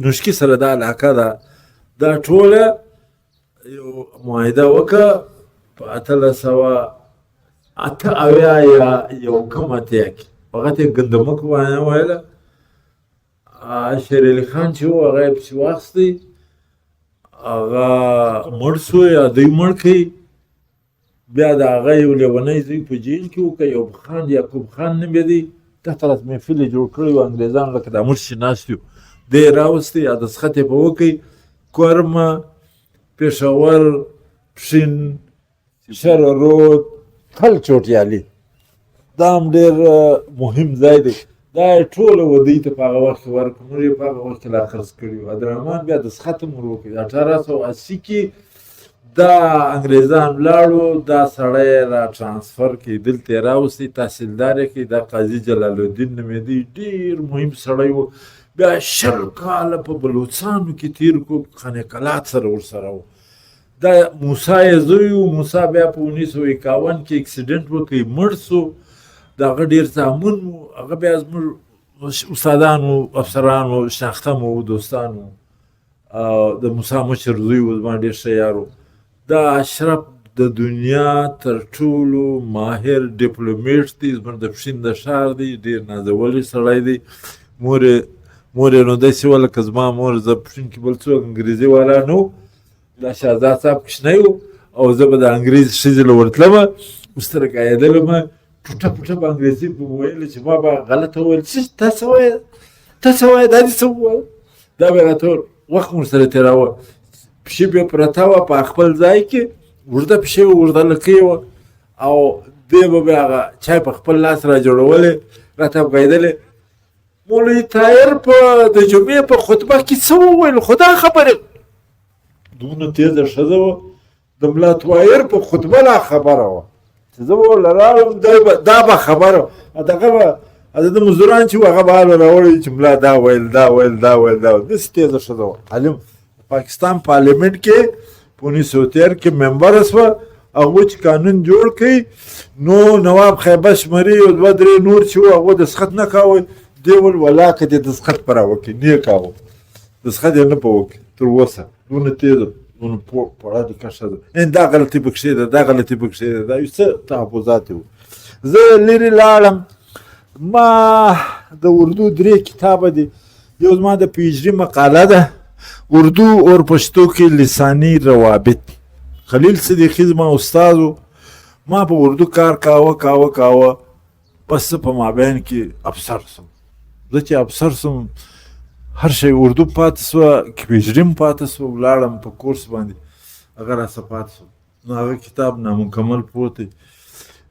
نوشکي سره دا علاقه ده، دا ټوله یو معاهده وکړه په 1888 یا یو کم اتیا کې. فقط یې ګندمک ویله، شیر علي خان چې و هغه یې پسې واخیستی، هغه مړ سو یا دوی مړ کړي. بیا د هغه یو لیونی زوی په جیل کې و، که یوب خان یعقوب خان نومېدی، تحت محفل یې جوړ کړی و انګریزانو، لکه دا موږ چې ناست یو. دی یې راوستی، یا دسخط یې په وکړئ، کورمه، پېښور، پښین، شره رود، تل چوټیالي، دا هم ډېر مهم ځای دی. دا یې ټوله ودۍ ته په هغه وخت کې ورکړه، موږ یې په هغه وخت کې لا خرڅ کړي وو. عبدالرحمن بیا دسخط هم ور وکړي. 1880 کې دا انګریزان ولاړو، دا سړی را ټرانسفر کړي، دلته یې راوستی، تحصیلدار یې کړي. دا قاضي جلال الدین نومېدی، ډېر مهم سړی و. بیا 20 کاله په بلوڅانو کې تېر کړو، خانقلات سره ورسره و. دا موسی یې زوی و. موسی بیا په 1951 کې اکسیډنټ وکړي، مړ سو. د هغه ډېر زامن و، هغه بیا زموږ استادان و، افسران و، شناخته مو و، دوستان و. د موسی مشر زوی و، زما ډېر ښه یار و. دا اشرف د دنیا تر ټولو ماهر ډیپلومیټ دی، زموږ د پښین د ښار دی، ډېر نازولی سړی دی. مور یې نو داسې وه لکه زما مور. زه پښین کې بل څوک انګریزي والا نه و، دا شهزاد صاحب کوچنی و، او زه به د انګریز ښځې له ورتلمه، ورسره ګایېدلمه، ټوټه پوټه په انګریزي به مې ویله چې ما به غلطه وویل، تا څه وایه، تا څه وایه، دا دې څه ووایه. دا به یې راته وخت مو ورسره تېراوه. پښې بیا پرته وه په خپل ځای کې، اوږده پښې وه، اوږده لکۍ وه، او دی به بیا هغه چای په خپل لاس را جوړولې، راته ګایېدلې. مولوي طاهر په د جمعې په خطبه کې څه وویل، خو دا خبرې دونه تېزه ښځه وه، د ملا طاهر په خطبه لا خبره وه چې زه به ورله راغلم، دا به خبره دغه به د مزدوران چې و هغه به حال راوړی چې ملا دا ویل، دا ویل، دا ویل، دا ویل. داسې تېزه ښځه وه. عالم پاکستان پارلیمنټ کې په 1913 کې ممبره شوه. هغه چې قانون جوړ کړي، نو نواب خیبر شمري او 2-3 نور چې وو، هغه دسخط نه کاوه. دی ویل والله که دې دسخط په راوکړي، نه یې کاوه، دسخط یې نه په وکړي تر اوسه. دونه تېزه، دونه پوړه دقه ښځه. دا غلطي پکښې ده، دا غلطي پکښې ده، دا یو څه تحفظات وو. زه لرې لاړم، ما د اردو 3 کتابه دي. یو زما د PhD مقاله ده، اردو اور پښتو کې لساني روابط. خلیل صدیقي زما استاد و. ما په اردو کار کاوه، بس په مابین کې افسر سم. زه چې افسر سم، هر شی اردو پاتې سوه، PhD م پاتې سوه، ولاړم په کورس باندې، هغه راسه پاتې سو. نو هغه کتاب نامکمل پروت دی.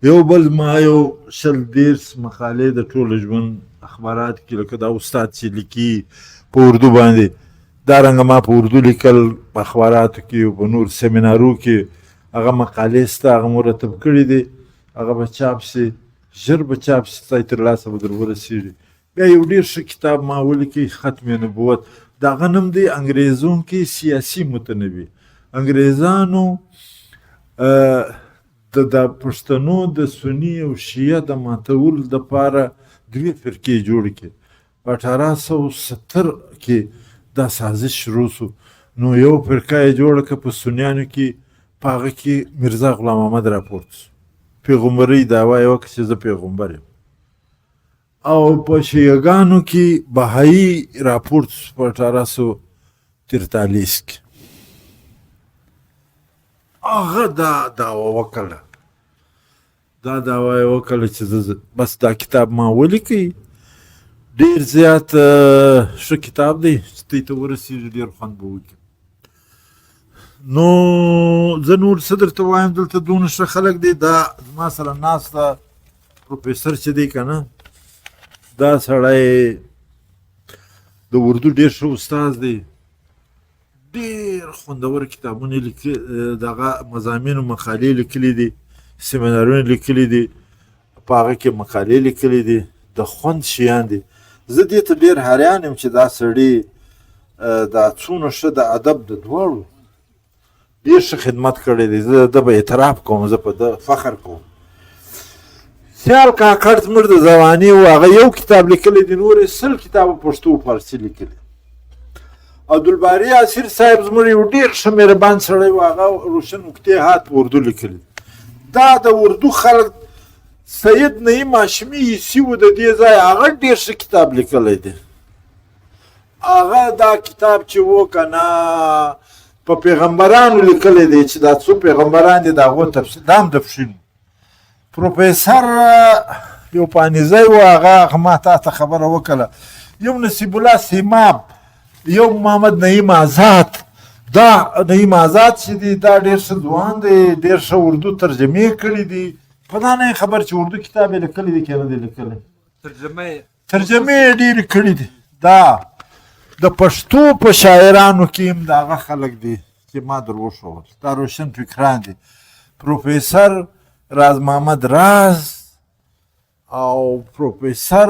یو بل ما یو 20 مقالې د ټول ژوند اخبارات کې، لکه دا استاد چې لیکي په اردو باندې، دارنګه ما په اردو لیکل په اخباراتو کې او په نور سیمینارو کې. هغه مقالې سته، هغه مرتب کړي دي، هغه به چاپ سي، ژر به چاپ سي، ستاسې تر لاسه به در ورسېږي. بیا یو ډېر ښه کتاب ما ولیکي، ختم نبوت. د هغه نوم دی انګریزون کې سیاسي متنبي. انګریزانو د پښتنو د سني او شیعه د ماتولو دپاره دوې فرقې جوړې کړې. په 1870 کې دا سازش شروع سو. نو یو فرقه یې جوړه کړه په سنیانو کې، په هغه کې میرزا غلام محمد راپورته سو، پیغمبرۍ دعوا یې وکړه چې زه پیغمبر یم. او په شیعهګانو کې بهایي راپورته سو په 1843 کې. هغه دا دعوا وکړه چې زه بس دا کتاب ما ولیکئ، ډېر زیات ښه کتاب دی چې دوی ته ورسېږي، ډېر خوند به وکړي. نو زه نور څه درته وایم، دلته دونه ښه خلک دی. دا زما سره ناسته پروفیسر چې دی که نه، دا سړی د اردو ډېر ښه استاز دی، ډېر خوندور کتابونه لیکلي، دغه مضامینو مقالې لیکلي دي، سیمینارونه لیکلي دي، په هغه کې مقالې لیکلي دي، د خوند شیان دي. زه دې ته ډېر حیران یم چې دا سړي دا څونه ښه د ادب د دواړو ډېر ښه خدمت کړی دی. زه ده به اعتراف کوم، زه په ده فخر کوم. خیال کاکړ زموږ د زمانې و، هغه یو کتاب لیکلی دی، نور یې 100 کتابه پښتو و فارسي لیکلي. عبدالباري عصیر صاحب زموږ یو ډېر ښه مهربان سړی و، هغه روشن افتحات په اردو لیکلي. دا د اردو خلک سید نعیم هاشمي حسي و د دې ځای، هغه ډېر ښه کتاب لیکلی دی. هغه دا کتاب چې و که نه په پیغمبرانو لیکلی دی، چې دا څو پیغمبران دي د هغو تفصیل دا هم تفصیل. پروفیسر یو پانیزی و، هغه ما تا ته خبره وکړه، یو نصیب الله سیماب، یو محمد نعیم آزاد. دا نعیم آزاد چې دی دا ډېر ښه ځوان دی، ډېر ښه اردو ترجمې کړي دي. په دا نه خبر چې اردو کتاب یې لیکلی دی که نه دی لیکلی، ترجمې یې ډېرې کړي دي. دا د پښتو په شاعرانو کې هم د هغه خلک دي چې ما در وښول، دا روشن فکران دي. پروفیسر راز محمد راز او پروفیسر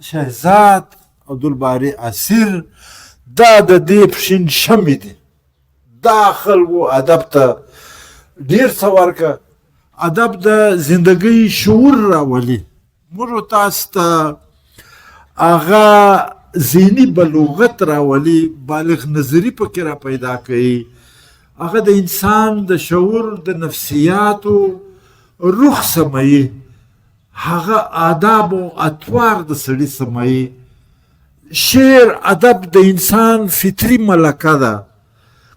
شهزاد عبدالباري عصیر، دا د دې پښین شمې دي. دا خلکو ادب ته ډېر څه ورکړه. ادب د زندګۍ شعور راولي، موږ تاسو ته هغه ذهني بلوغت راولي، بالغ نظري پکې را پیدا کوي. هغه د انسان د شعور د نفسیاتو روح سموي، هغه آداب او اطوار د سړي سموي. شعر ادب د انسان فطري ملکه ده،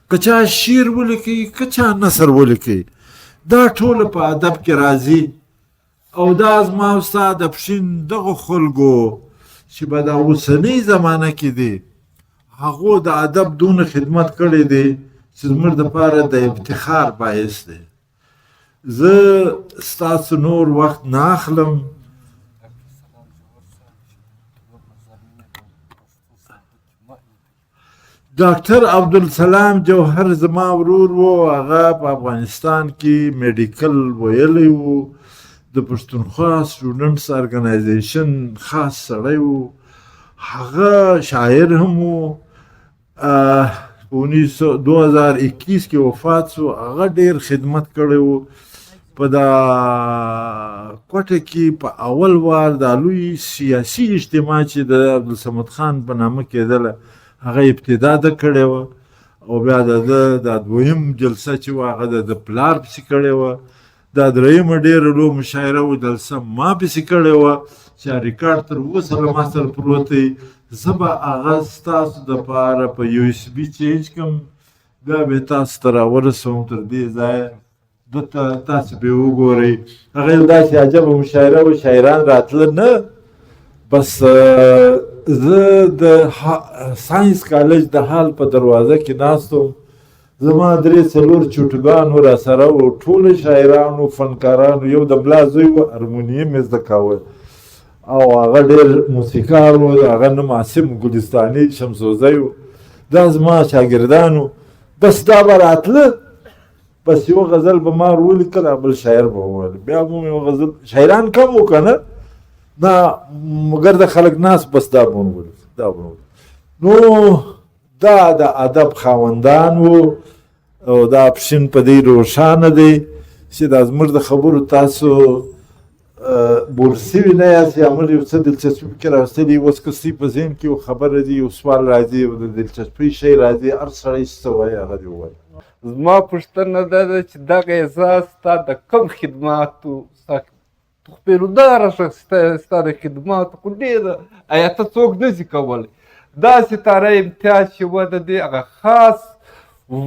که چا شعر ولیکي که چا نثر ولیکي، دا ټوله په ادب کې راځي. او دا زما او ستا د پښین دغو خلکو چې په دا اوسنۍ زمانه کې دي، هغو د ادب دونه خدمت کړی دی چې زموږ دپاره د افتخار باعث دی. زه ستاسو نور وخت نه اخلم. ډاکټر عبدالسلام جوهر زما ورور و، هغه په افغانستان کې میډیکل ویلی و، د پښتونخوا سټوډنټس ارګنایزیشن خاص سړی و، هغه شاعر هم و. 2021 کې وفات سو. هغه ډېر خدمت کړی و په دا کوټه کې. په اول وار دا لوی سیاسي اجتماع چې د عبدالصمد خان په نامه کېدله، هغه ابتدا ده کړې وه، او بیا د ده دا دویم جلسه چې وه هغه د پلار پسې کړې وه. دا درېیمه ډېره لویه مشاعره وه، جلسه ما پسې کړې وه، چې ریکارډ تر اوسه له ما سره پروت دی. زه به هغه ستاسو دپاره په USB چینج کړم، بیا به یې تاسو ته راورسوم. تر دې ځایه دلته تاسو به یې وګورئ. هغه یو داسې عجبه مشاعره وه، شاعران راتله نه. بس زه د ساینس کالج د حال په دروازه کې ناست وم، زما 3-4 چوټګانو را سره و، ټوله شاعرانو فنکارانو. یو د ملا زوی و، هرمونیم یې زده کاوه، او هغه ډېر موسیقار و، هغه نوم عاصم ګلستاني شمسوزی و. دا زما شاګردانو. بس دا به راتله، بس یو غزل به ما ولیکله، بل شاعر به وویل، بیا به مې یو غزل. شاعران کم و که نه، دا مګر د خلک ناس، بس دا به ونولي. نو دا د ادب خاوندان و، او دا پښین په دې روښانه دی چې دا زموږ د خبرو تاسو بور سوي نه یاست یا موږ یو څه دلچسپي پکې راوستلي اوس که ستاسو په ذهن کې یو خبره دي یو سوال راځي او د دلچسپۍ شی راځي هر سړی چې څه وایي هغه دې ووایي. زما پوښتنه دا ده چې دغه احساس ستا د کوم خدماتو ستا خپلوداره شخص ستا د خدماتو خو ډېره آیا ته څوک نشي کولی دا ستاره امتیاز چې وه د دې هغه خاص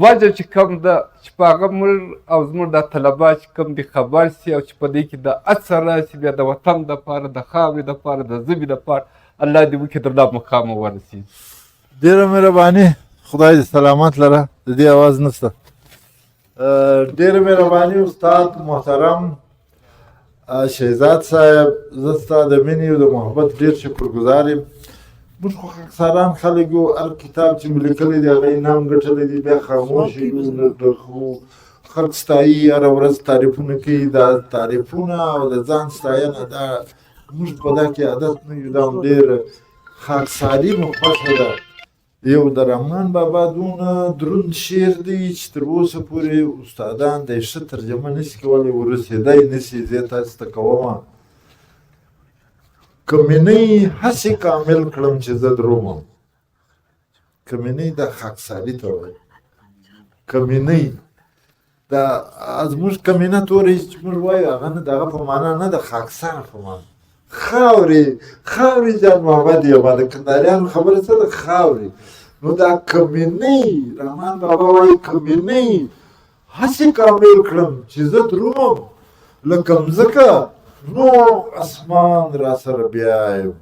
وجه چې کوم ده چې په هغه موږ او زموږ دا طلبا چې کوم دي خبر سي او چې په دې کې د هڅه راسي بیا د وطن دپاره د خاورې دپاره د ژبې دپاره الله دې وکړي تر دا مقامه ورسېږي. ډېره مهرباني خدای دې سلامت لره د دې اواز نشته. ډېره مهرباني استاد محترم شهزاد صاحب زه ستا د مینې او د محبت ډېر شکرګزار یم. موږ خو خاکساران خلک یو هر کتاب چې مې لیکلی دی هغه انعام ګټلی دی بیا خاموش یو خو خلک ستایي هره ورځ تعریفونه کوي دا تعریفونه او د ځان ستاینه دا موږ په دا کې عادت نه یو دا هم ډېر خاکساري مو خوښه ده. یو د رحمان بابا دونه دروند شعر دی چې تر اوسه پورې استادان د یې ښه ترجمه نشي کولی ورسېدی نشي زه یې تاسو ته کومه کمینۍ هسې کامل کړم چې زه درومم. کمینۍ دا خاکساري ته وایي. کمینۍ دا زموږ کمینه توری چې موږ وایو هغه نه د هغه په معنا نه د خاکسار په معنا خاورې جان محمد یم د کنداریانو خبره څه ده خاورې نو دا کمینۍ رحمان بابا وایي کمینۍ هسې کامل کړم چې زه درومم لکه مځکه نو اسمان را سره بیایم.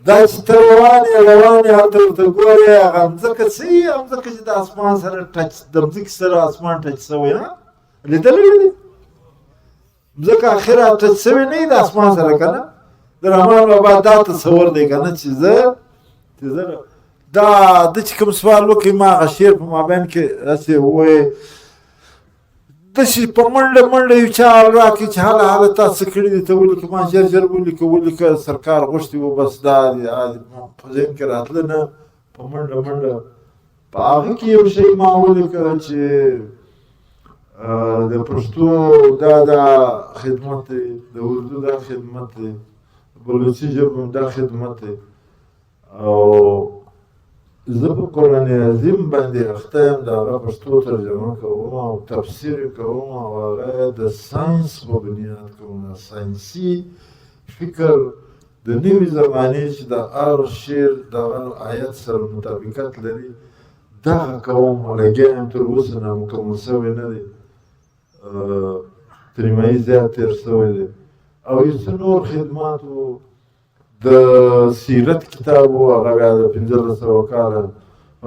دا چې ته روانې هلته ورته ګورې هغه مځکه څه وي هغه مځکه چې د اسمان سره ټچ د مځکې سره اسمان ټچ شوی لیدلی دی مځکه اخره ټچ شوی نه وي د اسمان سره که نه د رحمان بابا دا تصور دی که نه چې زه دا ده چې کوم سوال وکړي ما هغه شعر په مابین کې هسې ووایې داسې په منډه یو چا راکړي چې حاله تا څه کړي دي ته ولیکه ما ژر ولیکه سرکار غوښتي و بس دا په ذهن کې راتله نه په منډه په هغه کې یو شی ما ولیکه چې د پښتو دا خدمت دی د اردو دا خدمت دی بلوچي ژبه دا خدمت دی او زه په قرآن عظیم باندې اخته یم د هغه پښتو ترجمه کوم او تفسیر کوم او هغه د ساینس په بنیاد کوم ساینسي فکر د نوې زمانې چې د هر شعر د هر آیت سره مطابقت لري دغه کوم لګیا یم تر اوسه نامکمل شوی نه دی تر نیمایي زیات تېر شوی دی او یو څه نور خدمات و د سیرت کتاب و هغه بیا د 1500 کاله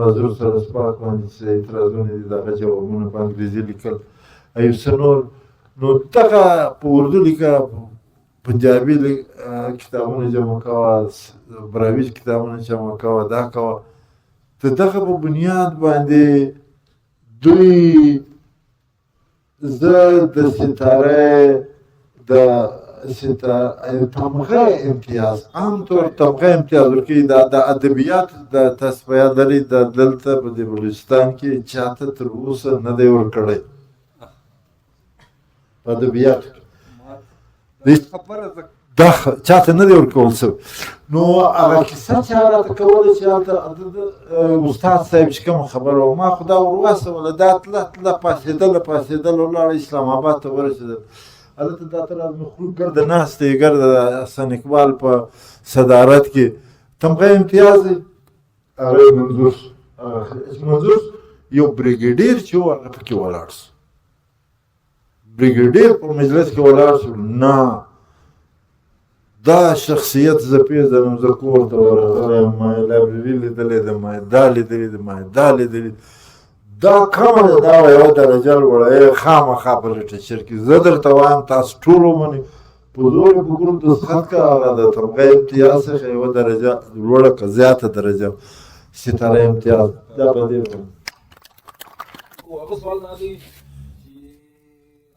حضور سره سپاک باندې چې اعتراضونه دي د هغه جوابونه په انګریزي لیکل یو څه نور نو دغه په اردو لیکه پنجابي کتابونه جمع کوه براویج کتابونه جمع کوه دا کوه د دغه په بنیاد باندې دوی زه د ستاره د تمغه امتیاز عام طور تمغه امتیاز ورکوي د ادبیات د تاسو په یاد لرئ د دلته په دې بلوچستان کې چاته تر اوسه نه دی ورکړی په ادبیاتو دا چاته نه دی ورکول شوی نو هغه کیسه چې راته کوله چې هلته استاد صاحب چې کومه خبره وه ما خو دا ورواستوله دا تله پاڅېدل ولاړه اسلام آباد ته ورسېدل هلته دا تر مخلوق ګرده ناست دی ګرده حسن اقبال په صدارت کې تمغه امتیاز دی هغه منظور یو بریګیډیر چې و هغه پکې ولاړ شو بریګیډیر په مجلس کې ولاړ شو نه دا شخصیت زه پېژنم زه کور ته ورغلی یم ما لایبرري لیدلې ده ما دا لیدلې ده ما دا لیدلې دا کمه ده دا یوه درجه لوړه خامخا په لټرچر کې زه درته وایم تاسو ټول ومنئ په زور یې په ګروپ دستخط کړه هغه د تمغه امتیاز څخه یوه درجه لوړه که زیاته درجه ستاره امتیاز دا په دې هغه سوال دا دی چې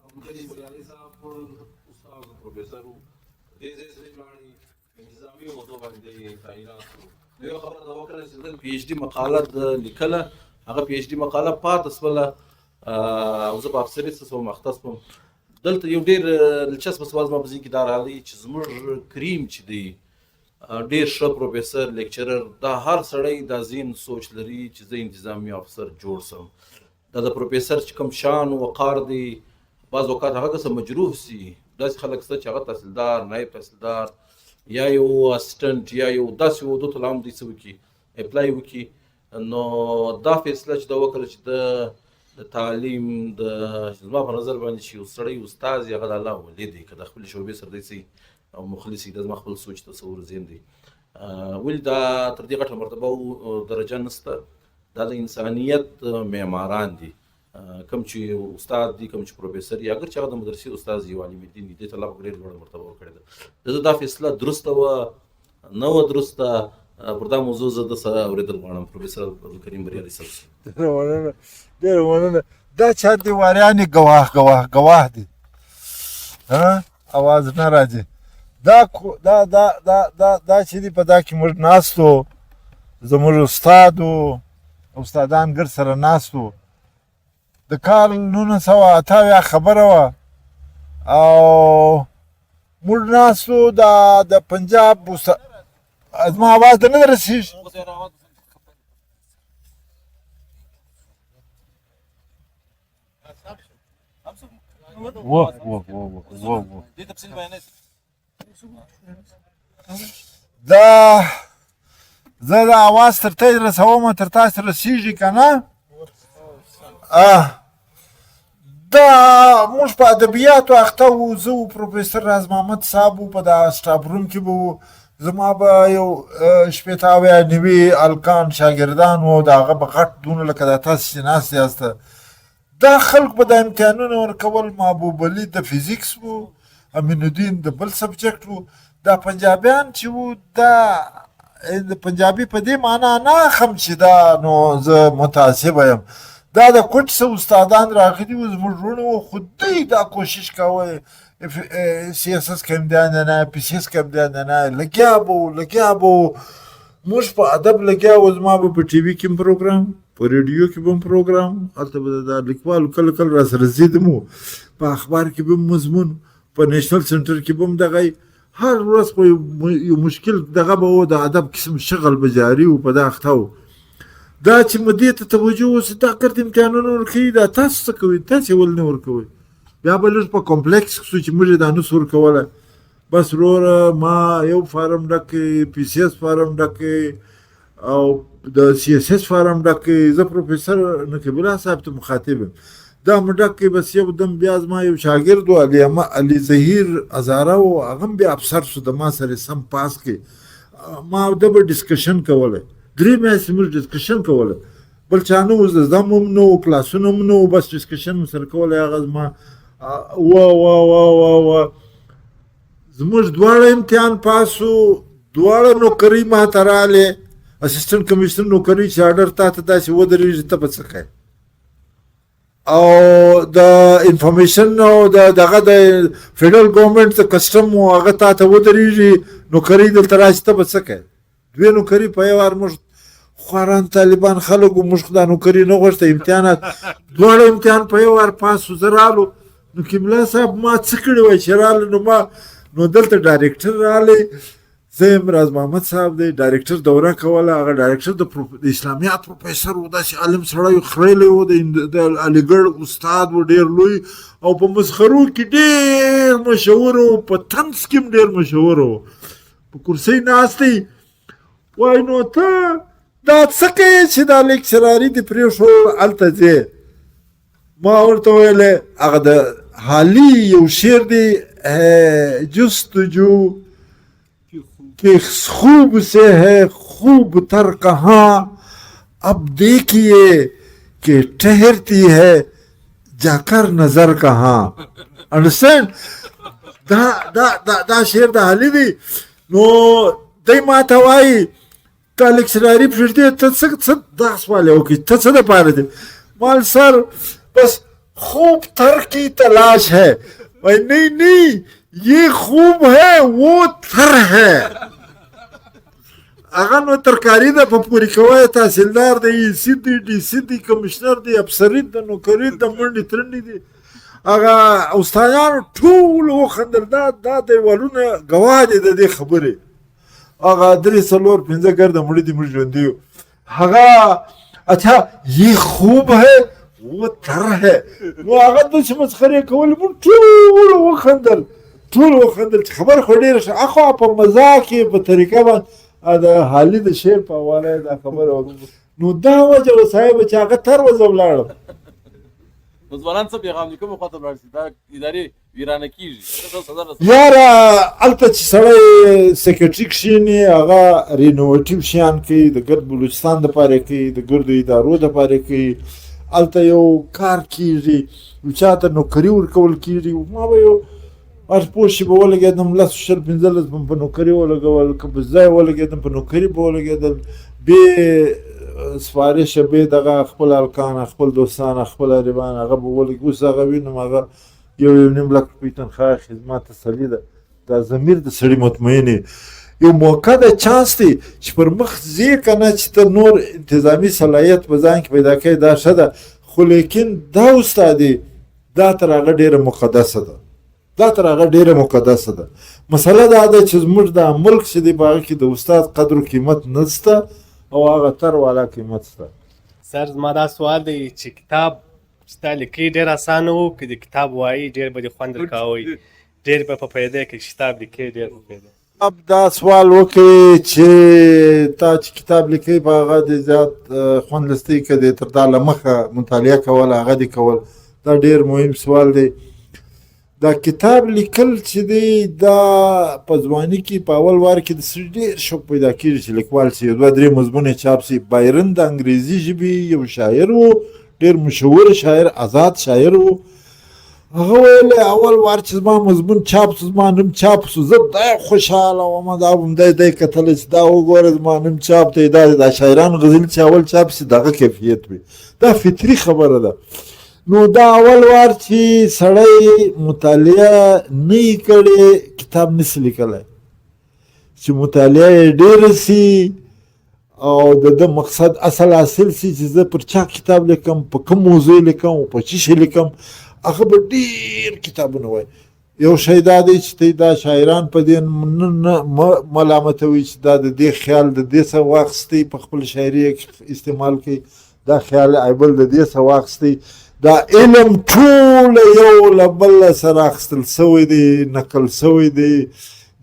ابوجهل بریالي صاحب استاد پروفیسر و دې ځای لاړې انتظامي موضوع باندې تعینات یو خبره دا وکړه چې د پی ایچ ډي مقاله د لیکله هغه پی ایچ ډي مقاله پاتې شوله او زه په افسري څه شوم مختص شوم. دلته یو ډېر دلچسپه سوال زما په ذهن کې دا راغلی چې زموږ کریم چې دی ډېر ښه پروفیسر لیکچرر دا هر سړی دا ذهن سوچ لري چې زه انتظامي افسر جوړ سم. دا د پروفیسر چې کوم شان وقار دی بعض اوقات هغه څه مجروح سي داسې خلک شته چې هغه تحصیلدار نایب تحصیلدار یا یو اسسټنټ یا یو داسې و دوی ته لا هم دوی څه وکړي اپلای وکړي. نو دا فیصله چې دا وکړه چې د تعلیم د زما په نظر باندې چې یو سړی استاد یې هغه د الله ولی دی که د خپلې شعبې سره دی سي او مخلص دا زما خپل سوچ تصور ذهن دی. ولې دا تر دې غټه مرتبه او درجه نشته. دا د انسانیت معماران دي کوم چې استاد دي کوم چې پروفیسر دي اگر چې هغه د مدرسې استاد یو عالم دین دي ته الله ډېر لوړه مرتبه ورکړې ده. دا فیصله درسته وه نه وه درسته پر دا موضوع زه د سره اورېدل غواړم پروفیسر عبدالکریم بریالي صاحب. ډېره مننه. دا چا دیواریان ګواه دي اواز نه راځي. دا چې دي په دا کې موږ ناست وو زموږ استاد و استادان ګر سره ناست وو د کال 1988 خبره وه او موږ ناست وو د پنجاب زما اواز ته نه رسېږي دا زه د اواز تر ته رسوم تر تاسو رسېږي که نه دا موږ په ادبیاتو اخته وو زه و پروفیسر راز محمد صاحب و په دا سټاف روم کې به وو زما به یو شپېته اویا نوي الکان شاګردان وو د هغه به غټ دونه لکه دا تاسو چې ناست یاسته دا خلق به د امتحانونه ورکول محبوب علي د فزیکس وو امین الدین د بل سبجیکټ وو دا پنجابیان چې وو دا د پنجابي په دې معنا نه اخم چې دا نو زه متعصبه یم دا د کوټ څه استادان راغلي وو زموږ وروڼه وو خو دوی دا کوشش کوی سی اس ایس کې امتحان نه پی سی ایس کې امتحان نه لګیا به وو موږ په ادب لګیا وو زما به په ټي وي کې پروګرام په ریډیو کې به پروګرام هلته به د لیکوالو کله کله راسره زیدم وو په اخبار کې به مضمون په نیشنل سنټر کې به هم دغه هر ورځ خو یو مشکل دغه به و د ادب قسم شغل به جاري و په دا اخته و دا چې مدې ته توجه اوسي دا ګرد امتحانونه ورکوي دا تاسو څه کوئ تاسې ولې نه ورکوئ بیا به لږ په کمپلیکس کې شو چې موږ یې دا نس ورکولی بس وروره ما یو فارم ډک کړی پی سی ایس فارم ډک کړی او د سی ایس ایس فارم ډک کړی زه پروفیسر نقیب الله صاحب ته مخاطب یم دا مې ډک کړی بس یو دم بیا زما یو شاګرد و علي ظهیر هزاره و هغه هم بیا افسر شو د ما سره سم پاس کړي ما او ده به ډسکشن کولی 3 میاشتې موږ ډسکشن کولی بل چا نه و زده هم نه و کلاسونه هم نه و بس ډسکشن مو سره کولی هغه زما و زموږ دواړه امتحان پاس و دواړه نوکرۍ ما ته راغلې اسسټنټ کمیشنر نوکرۍ چې آرډر تا ته داسې ودرېږي ته به څه کوې او د انفارمیشن او دغه د فیډرل ګورنمنټ د کسټم و هغه تا ته ودرېږي نوکرۍ دلته راشي ته به څه کوې دوې نوکرۍ په یو وار موږ خواران طالبان خلک و موږ خو دا نوکري نه غوښته امتحانات دواړه امتحان په یو وار پاس و زه رالو نو قبله صاحب ما څه کړي وای چې راله نو ما نو دلته ډایرکټر رالی زه یم راز محمد صاحب دی ډایرکټر دوره کوله هغه ډایرکټر د اسلامیات پروفیسر و داسې عالم سړی خریلی و د علیګړ استاد و ډېر لوی او په مسخرو کې ډېر مشهور و په طنز کې هم ډېر مشهور و په کرسۍ ناست دی وای نو ته دا څه کوې چې دا لیکچراري دې پرېښو هلته ځې ما ورته ویلی هغه د حالي یو شعر دی جستجو کہ خوب سے ہے خوب تر کہاں اب دیکھیے کہ ٹھہرتی ہے جا کر نظر کہاں انڈرسٹینڈ دا شعر د حالي دی نو دی ما ته وایي تا لیکچراري پرېږدې ته څه دا سوال یې وکړي ته څه دپاره دی مال سر بس خوب تر کی تلاش ہے نہیں یہ خوب ہے وہ تھر ہے هغه نو ترکاري ده په پورې کوی تحصیلدار دی سی دی ډي سي دی کمشنر دی افسري د نوکري د منډې ترنډې دي هغه استادانو ټول وخندل دا دیوالونه ګواه دي د دې خبرې هغه 3 4 5 ګرده مړه دي موږ ژوندي یو هغه اچھا یہ خوب ہے وہ تر ہے نو هغه داسې مسخرې کولې موږ ټول وخندل چې خبر خو ډېره ښه اخوا په مزاح کې په طریقه باندې د حالي د شعر په حواله دا خبره نو دا وجه و صاحب چې هغه تر وځه ولاړم نو ځوانان څه پیغام دي کومه خواته ولاړ شي دا ادارې ویرانه کېږي یاره هلته چې سړی سیکرټري کښېني هغه رینوویټیو شیان کوي د ګرد بلوچستان دپاره کوي د ګردو ادارو دپاره کوي هلته یو کار کېږي یو چا ته نوکري ورکول کېږي ما به یو هر پوه شي به ولګېدم 10 15 به په نوکري ولګول که په ځای ولګېدم په نوکري به ولګېدل بې سپارشه بې دغه خپل هلکان خپل دوستان خپل غریبان هغه به ولګي اوس هغه وینم هغه 1.5 لک روپۍ تنخواه اخلي زما تسلي ده دا ضمیر د سړي مطمئن یو موقع د چانس دی چې پر مخ ځې که نه چې ته نور انتظامي صلاحیت په ځان کې پیدا کوې دا ښه ده خو لیکن دا استادي دا تر هغه ډېره مقدسه ده مسله دا ده چې زموږ دا ملک چې دی په هغه کې د استاد قدر و قیمت نشته او هغه تر والا قیمت شته سر زما دا سوال دی چې کتاب چې تا لیکي ډېر اسانه و که د کتاب وایي ډېر به دې خوند درکوی ډېر به په پیدا کې کتاب لیکي ډېر په پیدا اب دا سوال وکړي چې تا چې کتاب لیکي په هغه د زیات خوند لستی که دی تر دا له مخه مطالعه کول هغه دې کول دا ډېر مهم سوال دی دا کتاب لیکل چې دی دا په ځواني کې په اول وار کې د سړي ډېر شوق پیدا کېږي چې لیکوال شي 2-3 مضمونه چاپ شي بایرن د انګریزي ژبې یو شاعر و ډېر مشهور شاعر آزاد شاعر و هغه ویل اول وار چې زما مضمون چاپ شو زما نوم چاپ شو زه دا خوشحاله وم دا به م دی کتلی چې دا وګوره زما نوم چاپ دی دا شاعران غزل چې اول چاپ شي دغه کیفیت وي دا فطري خبره ده نو دا اول وار چې سړی مطالعه نه یې کړې کتاب نسي لیکلی چې مطالعه یې ډېره سي او د ده مقصد اصل حاصل سي چې زه پر چا کتاب لیکم په کوم موضوع لیکم او په څه شي لیکم هغه به ډېر کتابونه وایي یو شی دا دی چې تی دا شاعران په دې ملامتوي چې دا د دې خیال د دې څه واخیستی په خپل شاعري استعمال کوي دا خیال ایبل د دې څه واخیستی دا علم ټول یو له بل سره اخیستل سوی دی نقل سوی دی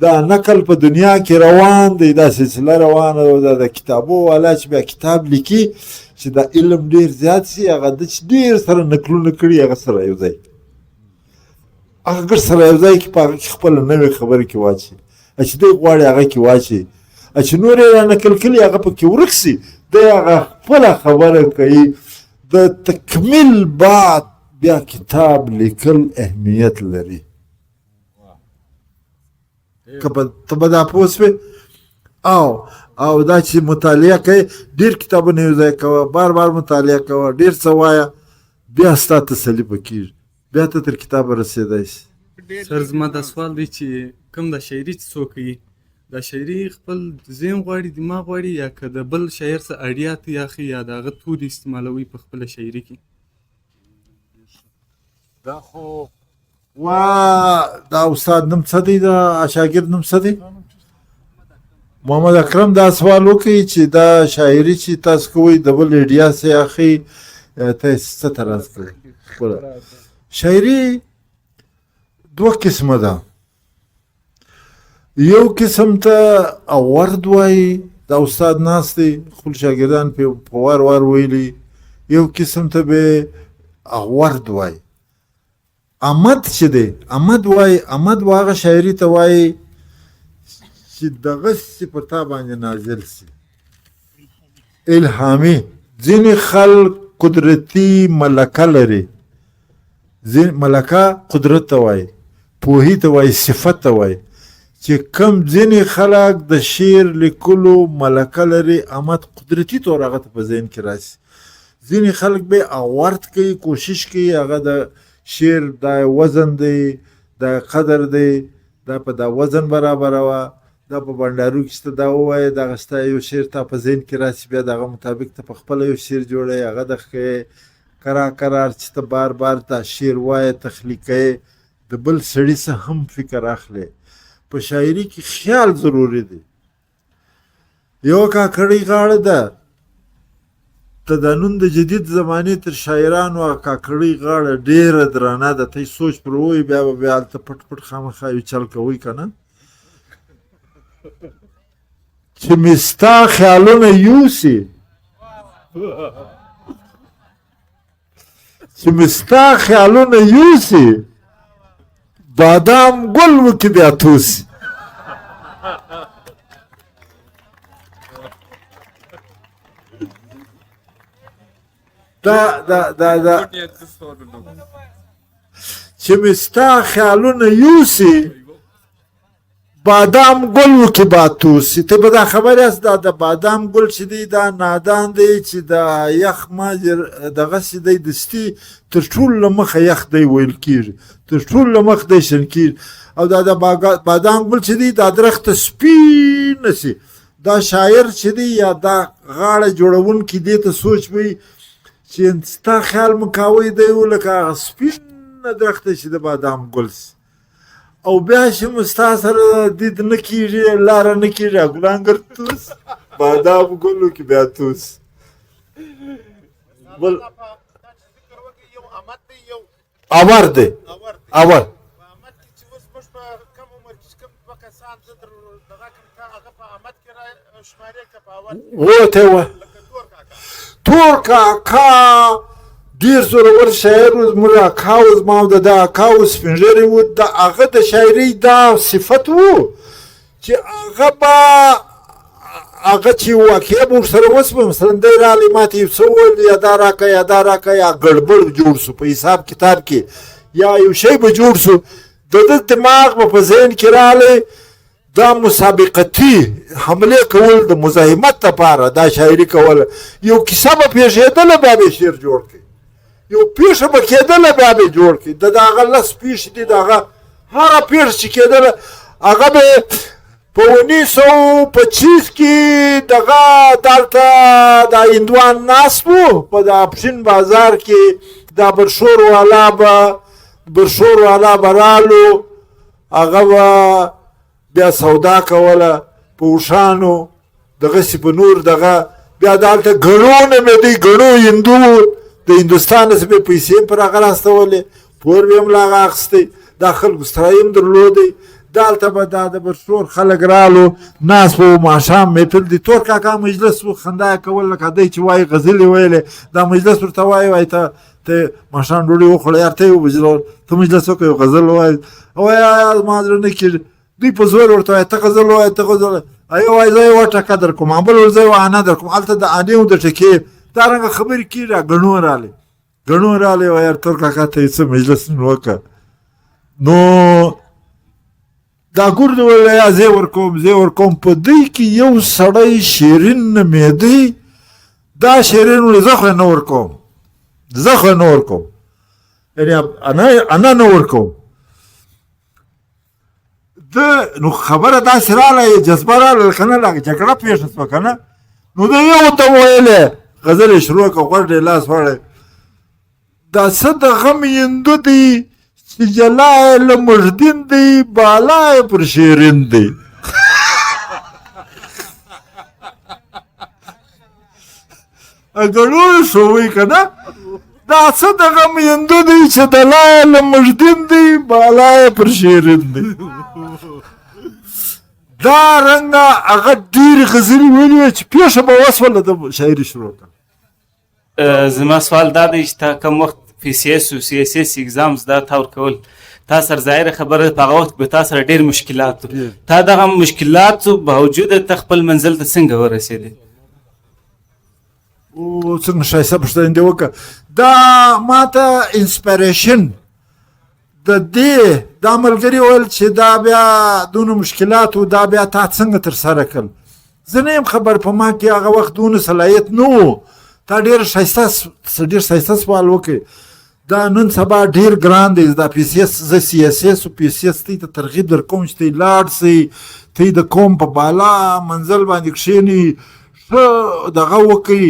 دا نقل په دنیا کې روان دی دا سلسله روانه ده د کتابو والا چې بیا کتاب لیکي چې دا علم ډېر زیات سي هغه د چې ډېر سره نقلونه کړي هغه سره یو ځای هغه ګډ سره یو ځای کې په هغه کې خپله نوې خبرې کې واچي چې دی غواړي هغه کې واچي چې نور یې را نقل کړي هغه پکې ورک سي دی هغه خپله خبره کوي د تکمیل بعد بیا کتاب لیکل اهمیت لري که ته به دا پوه شوې او دا چې مطالعه کوي ډېر کتابونه یو ځای کوه بار بار مطالعه کوه ډېر څه وایه بیا ستا تسلي به کېږي بیا ته تر کتابه رسېدی شي سر زما دا سوال دی چې کوم دا شاعري چې څوک کوي دا شاعري خپل ذهن غواړي دماغ غواړي یا که د بل شاعر څه اړیا ته یاخي یا د هغه توري استعمالوي په خپله شاعري کې دا خو دا استاد نوم څه دی دا شاګرد نوم څه دی محمد اکرم دا سوال وکړي چې دا شاعري چې تاسو کوئ د بل اډیا څه یاخي ته څه تراز کوئ شاعري 2 قسمه ده یو قسم ته اورد وایي دا استاد ناست دی خپل شاګردان په وار وار ویلي یو قسم ته به اورد وایي امد چې دی امد وایي امد هغه شاعري ته وایي چې دغه سي په تا باندې نازل سي الهامي ځینې خلک قدرتي ملکه لري ملکه قدرت ته وایي پوهي ته وایي صفت ته وایي چې کم ځینې خلک د شعر لیکلو ملکه لري امد قدرتي طور هغه ته په ذهن کې راشي ځینې خلک به اورد کوي کوشش کوي هغه د شعر دا وزن دی دا قدر دی دا په دا وزن برابره وه دا په بنډارو کې چې ته دا ووایې دغه ستا یو شعر تا په ذهن کې راشي بیا د هغه مطابق ته په خپله یو شعر جوړوې هغه د کرار چې ته بار بار دا شعر وایې تخلیقوې د بل سړي څه هم فکر اخلې په شاعري کې خیال ضروري دی یو کاکړۍ غاړه ده ته دا نن د جدید زمانې تر شاعرانو هغه کاکړۍ غاړه ډېره درانه ده ته سوچ پر ووایي بیا به بیا هلته پټ پټ خامخا یو چل کوئ که نه چې مې ستا خیالونه یوسي چې مې ستا خیالونه یوسي بادام ګل وکړي بیا توسي دا چې مې ستا خیالونه یوسي بادام ګل وکړي باتوسي ته به دا خبر یاست دا د بادام ګل چې دی دا نادان دی چې د یخ ماجر دغسې دی دستي تر ټولو له مخه یخ دی ویل کېږي تر ټولو له مخ دی شین کېږي او دا د بادام ګل چې دی دا درخته سپینه سي دا شاعر چې دی یا دا غاړه جوړونکي دې ته سوچ وي چې ستا خیال مکاوی دی و لکه هغه سپینه درخته چې د بادام ګل سي او بیا چې مو ستا سره دید نه کېږي لاره نه کېږي ګلانګر توس بادام ګل وکړي بیا توس بل اور دی اور وته و تور کاکا ډېر زورور شاعر و زموږ اکا و زما د ده اکا و سپین ږیری و د هغه د شاعرۍ دا صفت و چې هغه به هغه چې واقعه به ورسره وسوه مثلا دی راغلی ما ته یو څه وویل یا دا راکړه یا دا راکړه یا ګړبړ جوړ سو په حساب کتاب کې یا یو شی به جوړ سو د ده دماغ به په ذهن کې راغلی دا مسابقتي حملې کول د مزاحمت لپاره دا شاعري کوله یو کیسه به پېښېدله بیا به شعر جوړ کړي یو پیښه به کېدله بیا به جوړ کړي د هغه لس پیښې دي د هغه هغه پیښه چې کېدله هغه به په 1925 کې دغه دلته دا هندوان ناست وو په د اپشین بازار کې دا برشور والا به رالو هغه به بیا سودا کوله په اوښانو دغسې په نور دغه بیا دلته ګڼونه مې دی ګڼو هندو د هندوستان څخه به پیسې هم پر هغه راستولې پور به هم له هغه اخیستی دا خلکو سرای هم درلودی دلته به دا د برشور خلک رالو ناست به و ماښام محفل دی تور کاکا مجلس و خندا یې کول لکه دی چې وایي غزلې ویلې دا مجلس ورته وایي ته ماښام ډوډۍ وخوړه یار ته یې وبجلول ته مجلس وکړه یو غزل ووایي وایي زما زړه نه کېږي دوی په زور ورته وایي ته غزل وایي ته غزل ایو وایي زه یوه ټکه در کوم بل ور زه یوه انه در کوم هلته د انې او د ټکې دارنګه خبرې کېږي ګڼو راغلی وایي یار تور کاکا ته یې څه مجلس وکړه نو دا ګور دی ویل یا زه ورکوم په دوی کې یو سړی شیرین نومېدی دا شیرین ویل زه خو یې نه ورکوم یعنې انا نه ورکوم نو خبره داسې راغله جذبه راغله که نه لکه جګړه پېښه شوه که نه نو ده یې ورته ویلې غزل یې شروع کړه غوږ یې لاس وړی دا څه د غم هندو دی چې جلا یې له مږدین دی بالا یې پر شیرین دی ګڼول شوی که نه دا څه د غم هندو دی چې دلا یې له مږدین دی بالا یې پر شیرین دی دا رنګه هغه ډېرې غزلې ویلې وې چې پېښه به وسوله د شاعري شروع کړه زما سوال دا دی چې تا کوم وخت PCS او CSS اگزامز دا تا ورکول تا سره ظاهره خبره په هغه وخت به تا سره ډېر مشکلات و تا دغه مشکلاتو باوجوده ته خپل منزل ته څنګه ورسېدې او څنګه ښایسته پوښتنه دې وکړه دا ما ته انسپریشن د دې دا ملګري ویل چې دا بیا دونه مشکلات و دا بیا تا څنګه ترسره کړل زه نه یم خبر په ما کې هغه وخت دونه صلاحیت نه و تا ډېر ښایسته سوال وکړې دا نن سبا ډېر ګران دی دا PCS زه CSS او PCS ته ترغیب در کوم چې ته لاړ سئ ته ته د قوم په بالا منزل باندې کښېني ښه دغه وکړي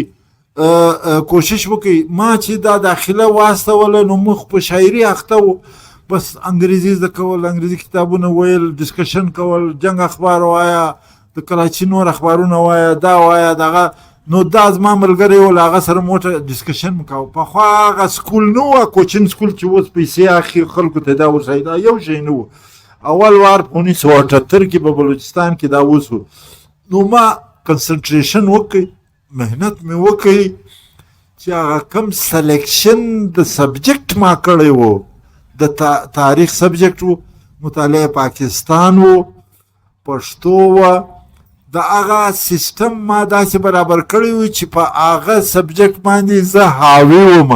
کوشش وکړي. ما چې دا داخله واستوله نو موږ په شاعري اخته وو، بس انګریزي زده کول، انګریزي کتابونه ویل، ډسکشن کول، جنگ اخبار وایا، د کراچي نور اخبارونه وایا، دا وایا دغه. نو دا زما ملګری و له هغه سره موټه ډسکشن مو کوو. پخوا هغه سکول نه وه کوچن سکول چې اوس پیسې اخلي خلکو ته، دا ورسایي دا یو شی نه و. اول وار په 1978 کې په بلوچستان کې دا اوس و. نو ما کنسنټریشن وکړئ، محنت مې وکړئ چې هغه کم سلیکشن د سبجیکټ ما کړی و، د تاریخ سبجیکټ و، مطالعه پاکستان و، پښتو و، د هغه سیستم ما داسې برابر کړی و چې په هغه سبجیکټ باندې زه حاوي وم.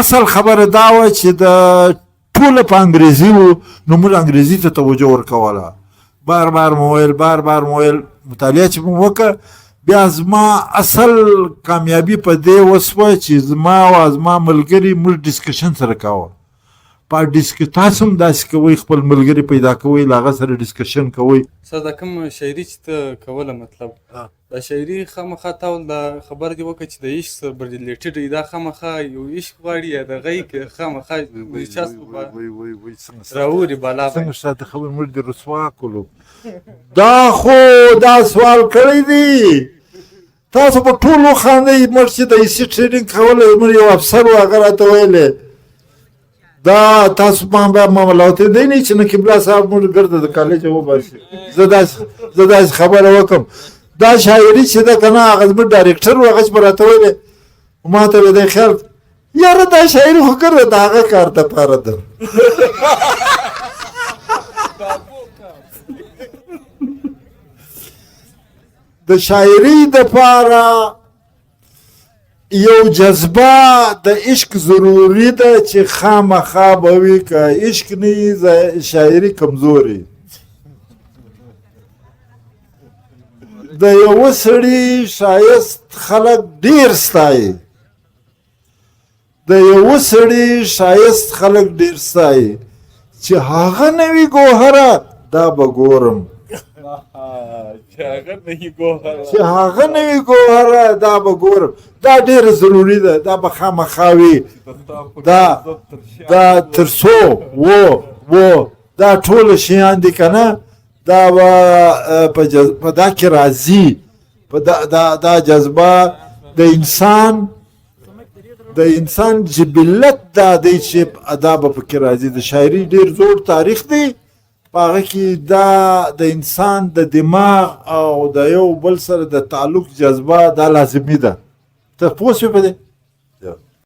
اصل خبره دا وه چې د ټوله په انګریزي و، نو موږ انګریزي ته توجه ورکوله. بار بار مو ویل، بار بار مو ویل، مطالعه چې مو وکړه. بیا زما اصل کامیابي په دې وسوه چې زما او زما ملګري موږ ډسکشن سره کاوه. په تاسو هم داسې کوئ، خپل ملګري پیدا کوئ، له هغه سره ډسکشن کوئ. سر دا کوم شاعري چې ته کوله، مطلب دا شاعري خامخا تا ول دا خبر دې وکړه چې د عشق سره ریلیټډ وي، دا خامخا یو عشق غواړي یا د غی کې خامخا دلچسپ راوړي بالا. څنګه شاته خبر موږ دې رسوا کړو؟ دا خو دا سوال کړی دی، تاسو په ټولو خاندئ. موږ چې د ایسي ټریننګ کولی، موږ یو افسر و هغه راته ویلې دا تاسو ما ملاوتې دی نه چې نقیب الله صاحب موږ ګرده د کالج وباسي. زه داسې خبره وکړم. دا شاعري چې ده که نه، هغه زموږ ډایرکټر و، هغه چې به راته ویلې، ما ته به دی خیال یاره دا شاعري خو ګرده د هغه کار دپاره ده. د شاعري دپاره یو جذبه د عشق ضروري ده چې خامخا به وي، که عشق نه وي شاعري کمزوري. د یوه سړي ښایست خلک ډېر ستایي، د یوه سړي ښایست خلک ډېر ستایي، چې هغه نه وي ګوهره دا به ګورم، چې هغه نه وي ګوهره دا به ګورم. دا ډېره ضروري ده، دا به خامخا وي. دا تر څو دا ټوله شیان دي که نه، دا به په دا کې راځي. دا جذبه د انسان جبلت دا دی چې دا به پکې راځي. د شاعري ډېر زوړ تاریخ دی، په هغه کې دا د انسان د دماغ او د یو بل سره د تعلق جذبه دا لازمي ده. ته پوه شوې په دې؟